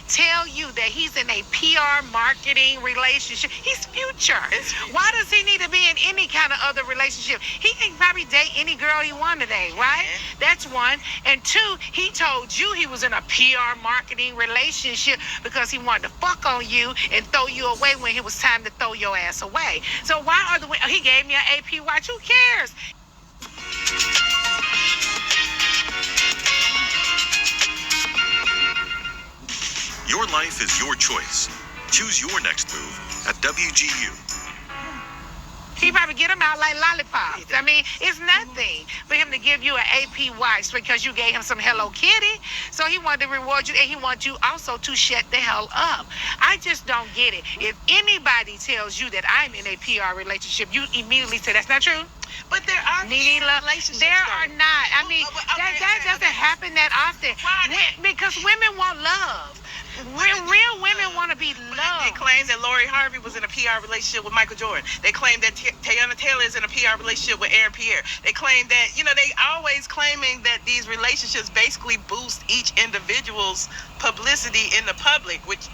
Speaker 1: tell you that he's in a PR marketing relationship. He's Future. Why does he need to be in any kind of other relationship? He can probably date any girl he wants today, right? That's one. And two, he told you he was in a PR marketing relationship because he wanted to fuck on you and throw you away when it was time to throw your ass away. So why are he gave me an AP watch. Who cares?
Speaker 15: Your life is your choice. Choose your next move at WGU.
Speaker 1: He probably get him out like lollipops. I mean, it's nothing for him to give you an AP watch because you gave him some Hello Kitty. So he wanted to reward you, and he wants you also to shut the hell up. I just don't get it. If anybody tells you that I'm in a PR relationship, you immediately say that's not true.
Speaker 14: But there are relationships.
Speaker 1: There are not. I mean, that doesn't happen that often. Because women want love. Real women want to be loved.
Speaker 14: They claim that Lori Harvey was in a PR relationship with Michael Jordan. They claim that Teyana Taylor is in a PR relationship with Aaron Pierre. They claim that, they always claiming that these relationships basically boost each individual's publicity in the public, which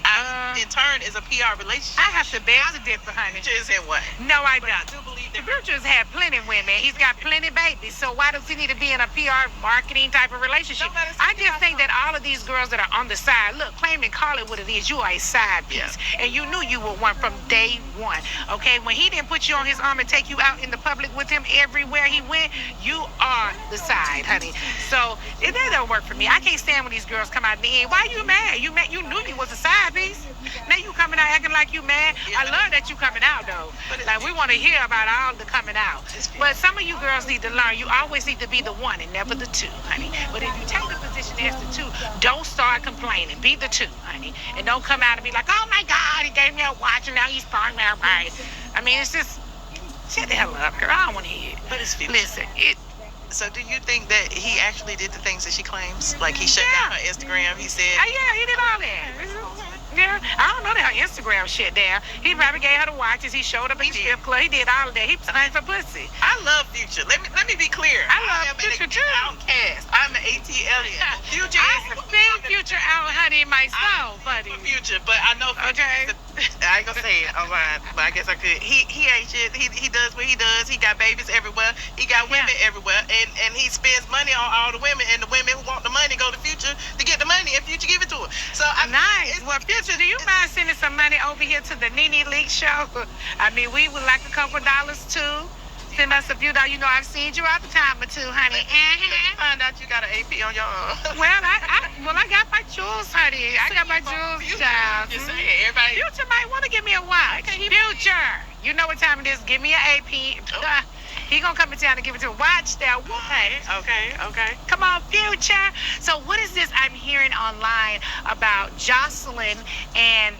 Speaker 14: in turn is a PR relationship.
Speaker 1: I have to beg to differ, honey.
Speaker 14: Future is in what?
Speaker 1: No, I don't.
Speaker 14: I do believe that
Speaker 1: Future's had plenty women. He's got plenty babies. So why does he need to be in a PR marketing type of relationship? I just think that all of these girls that are on the side, look, claim and call it what it is. You are a side piece. Yeah. And you knew you were one from day one. Okay? When he didn't put you on his arm and take you out in the public with him everywhere he went, you are the side, honey. So that don't work for me. I can't stand when these girls come out in the end. Why you mad? You knew you was a side piece. Now you coming out acting like you mad. I love that you coming out though. Like we want to hear about all the coming out. But some of you girls need to learn. You always need to be the one and never the two, honey. But if you take the position as the two, don't start complaining. Be the two, honey. And don't come out and be like, oh my God, he gave me a watch and now he's throwing me out. I mean, it's just, shut the hell up, girl. I don't want to hear it.
Speaker 14: But it's Future.
Speaker 1: Listen,
Speaker 14: So do you think that he actually did the things that she claims? Like he shut down her Instagram, he said?
Speaker 1: Yeah, he did all that. Yeah, I don't know that her Instagram shit down. He probably gave her the watches. He showed up at the strip club. He did all of that. He was hunting for pussy.
Speaker 14: I love Future. Let me be clear.
Speaker 1: I love Future too.
Speaker 14: Outcast. I'm an ATL. Future.
Speaker 1: I've seen Future out hunting myself, buddy.
Speaker 14: Future, but I know Future.
Speaker 1: Okay.
Speaker 14: I ain't gonna say it online, but I guess I could. He ain't shit. He does what he does. He got babies everywhere. He got women everywhere, and he spends money on all the women, and the women who want the money go to Future to get the money, and Future give it to her. So
Speaker 1: nice. Well, Future, do you mind sending some money over here to the Nene Leakes show? I mean, we would like a couple dollars too. Send us a few dollars. You know, I've seen you out the time or two, honey.
Speaker 14: Find out you got an AP on your arm.
Speaker 1: Well, I got my jewels, honey. I got my jewels, child.
Speaker 14: Just saying, everybody.
Speaker 1: Future might want to give me a watch. Future, you know what time it is. Give me an AP. He gonna come in town and give it to a watch there.
Speaker 14: Okay.
Speaker 1: Come on, Future. So what is this I'm hearing online about Jocelyn and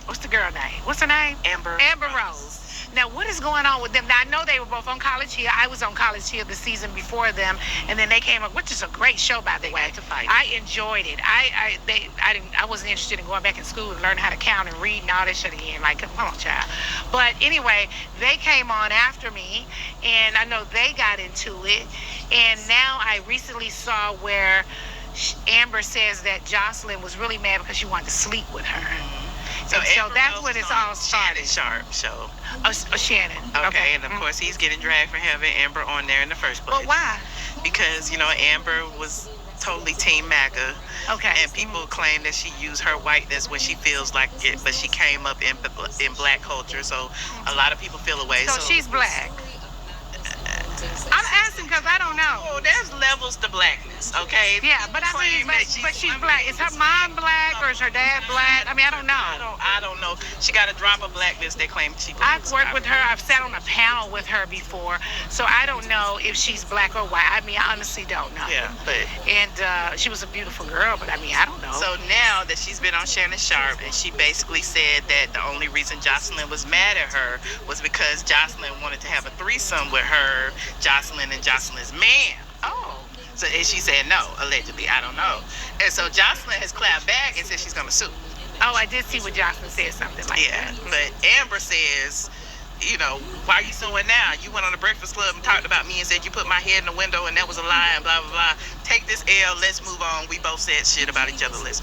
Speaker 1: what's the girl name? What's her name?
Speaker 14: Amber
Speaker 1: Rose. Now, what is going on with them? Now, I know they were both on College Hill. I was on College Hill the season before them, and then they came up, which is a great show, by the way. I enjoyed it. I wasn't interested in going back in school and learning how to count and read and all that shit again. Like, come on, child. But anyway, they came on after me, and I know they got into it. And now I recently saw where Amber says that Jocelyn was really mad because she wanted to sleep with her. So that's when it's all started.
Speaker 14: Shannon Sharp show.
Speaker 1: Shannon.
Speaker 14: Okay, and of course he's getting dragged for having Amber on there in the first place.
Speaker 1: But why?
Speaker 14: Because, Amber was totally Team MAGA.
Speaker 1: Okay.
Speaker 14: And people claim that she used her whiteness when she feels like it, but she came up in black culture, so a lot of people feel away.
Speaker 1: So she's black. I'm asking because I don't know.
Speaker 14: Oh, there's levels to blackness, okay?
Speaker 1: Yeah, but I mean, but she's black. Is her mom black or is her dad black? I mean, I don't know.
Speaker 14: I don't know. She got a drop of blackness. They claim she.
Speaker 1: I've worked with her. I've sat on a panel with her before, so I don't know if she's black or white. I mean, I honestly don't know.
Speaker 14: Yeah, but.
Speaker 1: And she was a beautiful girl, but I mean, I don't know.
Speaker 14: So now that she's been on Shannon Sharp, and she basically said that the only reason Jocelyn was mad at her was because Jocelyn wanted to have a threesome with her, Jocelyn and Jocelyn's man.
Speaker 1: Oh.
Speaker 14: So and she said no, allegedly. I don't know. And so Jocelyn has clapped back and said she's gonna sue.
Speaker 1: Oh, I did see what Jocelyn said, something like that.
Speaker 14: Yeah, but Amber says, why are you suing now? You went on the Breakfast Club and talked about me and said you put my head in the window and that was a lie and blah blah blah. Take this L. Let's move on. We both said shit about each other. Let's.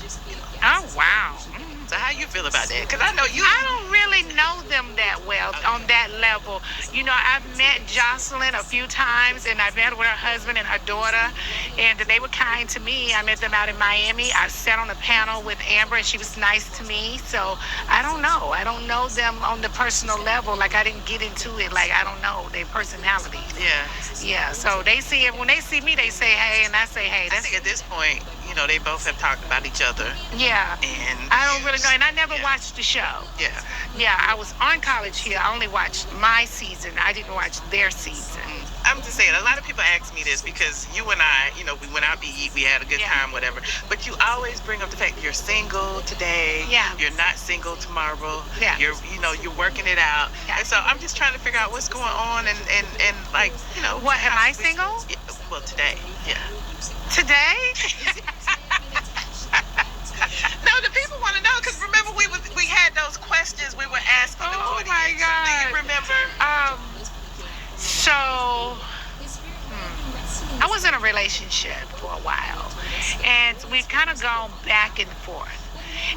Speaker 1: Oh wow.
Speaker 14: So how you feel about that? Because I know you.
Speaker 1: I don't really know them that well on that level. I've met Jocelyn a few times, and I've met with her husband and her daughter, and they were kind to me. I met them out in Miami. I sat on a panel with Amber, and she was nice to me. So I don't know. I don't know them on the personal level. Like, I didn't get into it. Like, I don't know their personalities.
Speaker 14: Yeah.
Speaker 1: Yeah. So they see it when they see me. They say hey, and I say hey.
Speaker 14: I think at this point, they both have talked about each other.
Speaker 1: Yeah.
Speaker 14: And
Speaker 1: I don't really know. And I never watched the show.
Speaker 14: Yeah.
Speaker 1: Yeah, I was on College Hill. I only watched my season. I didn't watch their season.
Speaker 14: I'm just saying, a lot of people ask me this because you and I, we went out to eat, we had a good time, whatever. But you always bring up the fact that you're single today.
Speaker 1: Yeah.
Speaker 14: You're not single tomorrow.
Speaker 1: Yeah.
Speaker 14: You're working it out.
Speaker 1: Yeah.
Speaker 14: And so I'm just trying to figure out what's going on and like,
Speaker 1: What, am I single?
Speaker 14: Yeah, well, today, yeah.
Speaker 1: Today?
Speaker 14: No, the people want to know because remember we had those questions we were asking.
Speaker 1: Oh my God!
Speaker 14: Do you remember?
Speaker 1: So I was in a relationship for a while, and we've kind of gone back and forth.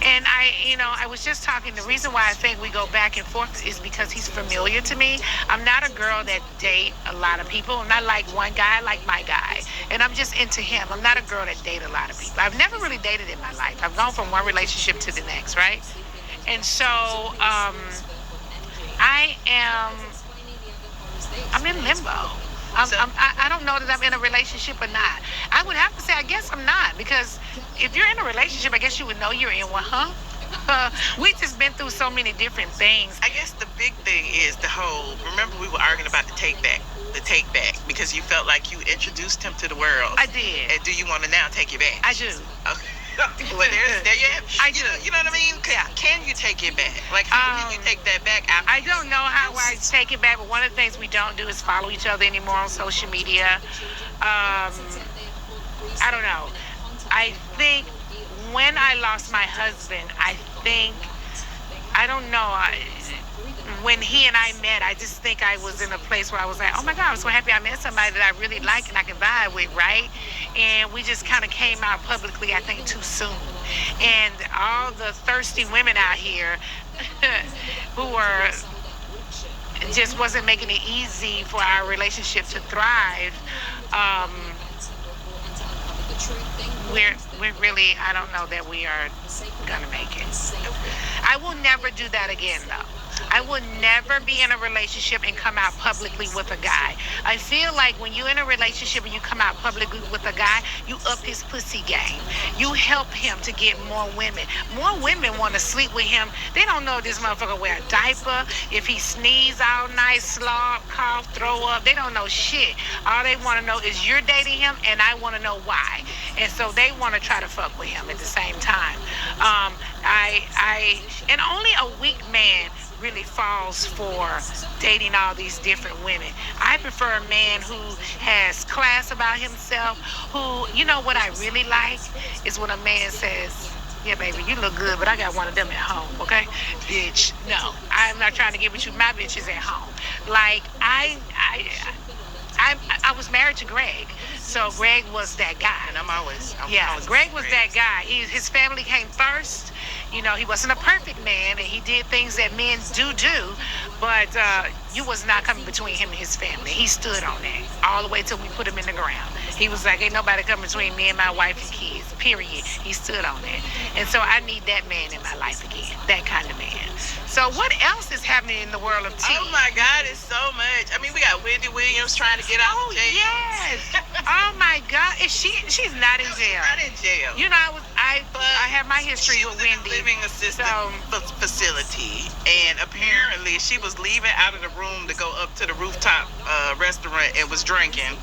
Speaker 1: And I was just talking, the reason why I think we go back and forth is because he's familiar to me. I'm not a girl that date a lot of people. I'm not like one guy, I like my guy. And I'm just into him. I'm not a girl that date a lot of people. I've never really dated in my life. I've gone from one relationship to the next, right? And so I'm in limbo. I don't know that I'm in a relationship or not. I would have to say, I guess I'm not, because if you're in a relationship, I guess you would know you're in one, huh? We just been through so many different things.
Speaker 14: I guess the big thing is remember we were arguing about the take back, because you felt like you introduced him to the world.
Speaker 1: I did.
Speaker 14: And do you want to now take it back?
Speaker 1: I do.
Speaker 14: Okay. Well, there you have.
Speaker 1: I do.
Speaker 14: You know what I mean?
Speaker 1: Yeah.
Speaker 14: Can you take it back? Like, how can you take that back after?
Speaker 1: I don't know how I take it back, but one of the things we don't do is follow each other anymore on social media. I don't know. I think when I lost my husband, I don't know. When he and I met, I just think I was in a place where I was like, oh my God, I'm so happy I met somebody that I really like and I can vibe with, right? And we just kind of came out publicly, I think, too soon. And all the thirsty women out here who were just wasn't making it easy for our relationship to thrive. We're really, I don't know that we are gonna make it. I will never do that again, though. I would never be in a relationship and come out publicly with a guy. I feel like when you're in a relationship and you come out publicly with a guy, you up his pussy game. You help him to get more women. More women want to sleep with him. They don't know if this motherfucker wear a diaper, if he sneeze all night, slop, cough, throw up. They don't know shit. All they want to know is you're dating him, and I want to know why. And so they want to try to fuck with him at the same time. And only a weak man really falls for dating all these different women. I prefer a man who has class about himself, who, you know what I really like is when a man says, yeah, baby, you look good, but I got one of them at home, okay? Bitch, no, I'm not trying to get with you. My bitch is at home. Like, I was married to Greg, so Greg was that guy.
Speaker 14: And I'm always
Speaker 1: Greg was that guy. His family came first. You know, he wasn't a perfect man, and he did things that men do, but you was not coming between him and his family. He stood on that all the way till we put him in the ground. He was like, ain't nobody coming between me and my wife and kids, period. He stood on that. And so I need that man in my life again, that kind of man. So what else is happening in the world of tea?
Speaker 14: Oh my God, it's so much. I mean, we got Wendy Williams trying to get out of jail.
Speaker 1: Yes. Oh my God. She's not in jail.
Speaker 14: Not in jail.
Speaker 1: You know, I have my history with Wendy.
Speaker 14: Living assistant facility, and apparently she was leaving out of the room to go up to the rooftop restaurant and was drinking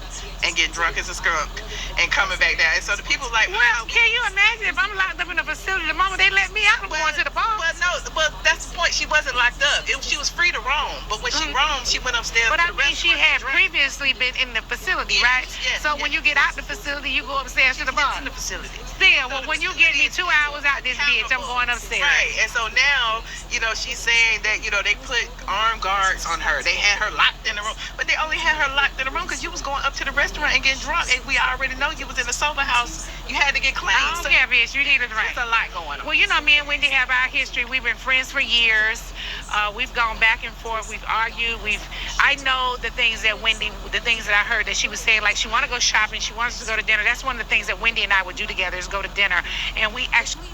Speaker 14: and getting drunk as a skunk and coming back down. And so the people like,
Speaker 1: well, can you imagine if I'm locked up in a facility, the moment they let me out, I'm going to the bar.
Speaker 14: Well, no, but that's the point. She wasn't locked up. She was free to roam, but when she roamed, she went upstairs.
Speaker 1: But
Speaker 14: to
Speaker 1: I
Speaker 14: the
Speaker 1: mean, she had
Speaker 14: restaurant
Speaker 1: previously been in the facility, right?
Speaker 14: Yes,
Speaker 1: so when you get out the facility, you go upstairs to the bar.
Speaker 14: in the facility.
Speaker 1: Still, well, when you get me 2 hours out this bitch, I'm going upstairs.
Speaker 14: Right, and so now, you know, she's saying that, you know, they put armed guards on her. They had her locked in the room, but they only had her locked in the room because you was going up to the restaurant and getting drunk, and we already know you was in the sober house. You had to get clean.
Speaker 1: I don't care, bitch. You need a drink.
Speaker 14: There's a lot going on.
Speaker 1: Well, you know, me and Wendy have our history. We've been friends for years. We've gone back and forth. We've argued. I know the things that I heard that she was saying, like she wanted to go shopping. She wants to go to dinner. That's one of the things that Wendy and I would do together is go to dinner. And we actually...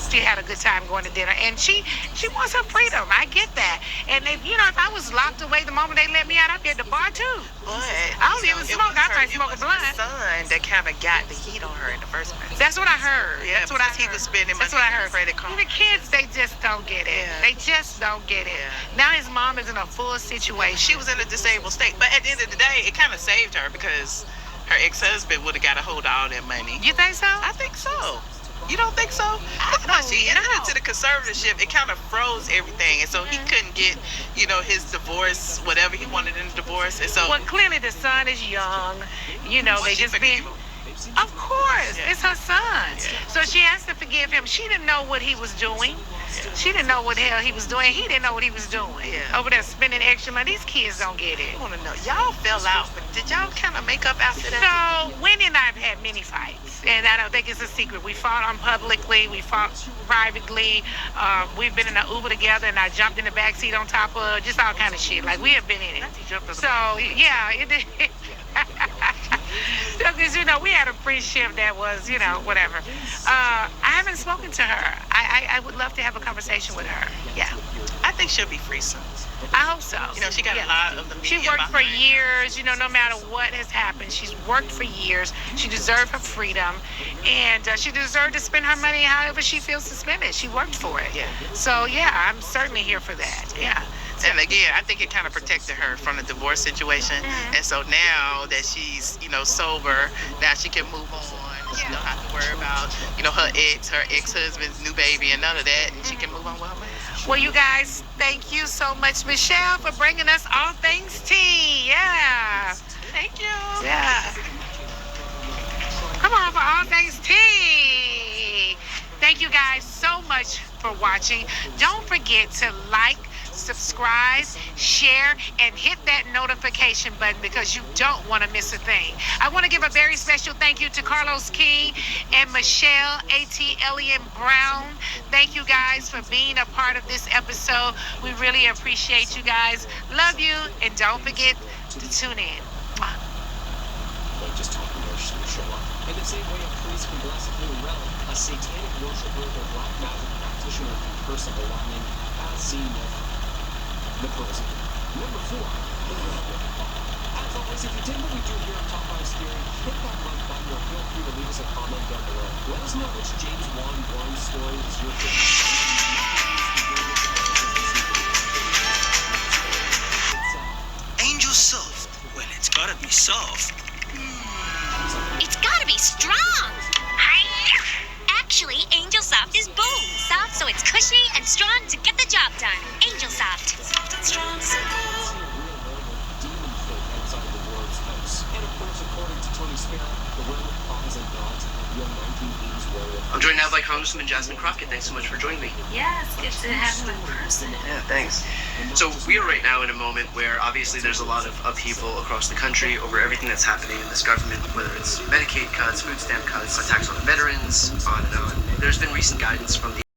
Speaker 1: She had a good time going to dinner, and she wants her freedom. I get that. And if I was locked away the moment they let me out, I'd be at the bar too.
Speaker 14: But
Speaker 1: I don't even smoke. I might smoke a blunt.
Speaker 14: Son that kind of got the heat on her in the first place.
Speaker 1: That's what I heard.
Speaker 14: Yeah,
Speaker 1: that's what I heard.
Speaker 14: He was spending money.
Speaker 1: That's what I heard.
Speaker 14: Credit card.
Speaker 1: The kids, they just don't get it. Yeah. They just don't get it. Yeah. Now his mom is in a full situation.
Speaker 14: She was in a disabled state, but at the end of the day, it kind of saved her because her ex-husband would have got a hold of all that money.
Speaker 1: You think so?
Speaker 14: I think so. You don't think so? No, she entered into the conservatorship. It kind of froze everything, and so he couldn't get, his divorce, whatever he wanted in the divorce. And so,
Speaker 1: well, clearly the son is young. They just been. Of course, it's her son. So she has to forgive him. She didn't know what he was doing. She didn't know what the hell he was doing. He didn't know what he was doing. Over there spending extra money. These kids don't get it.
Speaker 14: I want to know. Y'all fell out, but did y'all kind of make up after that?
Speaker 1: No, Wendy and I have had many fights, and I don't think it's a secret. We fought on publicly. We fought privately. We've been in an Uber together, and I jumped in the backseat on top of her. Just all kind of shit. Like, we have been in it. So, yeah, it did. Because, we had a friendship that was, whatever. I haven't spoken to her. I would love to have a conversation with her. Yeah.
Speaker 14: I think she'll be free soon.
Speaker 1: I hope so.
Speaker 14: She got a lot of the media.
Speaker 1: She worked for years, no matter what has happened. She's worked for years. She deserved her freedom. And she deserved to spend her money however she feels to spend it. She worked for it.
Speaker 14: Yeah.
Speaker 1: So, yeah, I'm certainly here for that. Yeah.
Speaker 14: And again, I think it kind of protected her from the divorce situation. Mm-hmm. And so now that she's, sober, now she can move on. She don't have to worry about, her ex-husband's new baby and none of that. And she can move on with her life.
Speaker 1: Well, you guys, thank you so much, Michelle, for bringing us all things tea. Yeah.
Speaker 14: Thank you.
Speaker 1: Yeah. Come on for all things tea. Thank you guys so much for watching. Don't forget to like, subscribe, share, and hit that notification button because you don't want to miss a thing. I want to give a very special thank you to Carlos King and Michelle A.T. Brown. Thank you guys for being a part of this episode. We really appreciate you guys. Love you, and don't forget to tune in. Mwah.
Speaker 16: should show up. In the same way a priest can bless a holy relic, a satanic worshiper or black magic practitioner can curse a belonging, as seen with the person. Number 4, as always, if you dig what we do here on Top 5 Theory, hit that like button or feel free to leave us a comment down below. Let us know which James Wan story is your favorite.
Speaker 9: Angel soft. Well, it's gotta be soft.
Speaker 17: It's gotta be strong. Actually, Angel Soft is bone soft, so it's cushy and strong to get the job done. Angel Soft.
Speaker 10: Soft and strong, so cool.
Speaker 16: And of course, according to Tony Sparrow, the realm of paws and dogs, real 1980s werewolf.
Speaker 18: I'm joined now by Congresswoman Jasmine Crockett. Thanks so much for joining me.
Speaker 7: Yes, good to have you in person.
Speaker 18: Yeah, thanks. So we are right now in a moment where obviously there's a lot of upheaval across the country over everything that's happening in this government, whether it's Medicaid cuts, food stamp cuts, attacks on the veterans, on and on. There's been recent guidance from the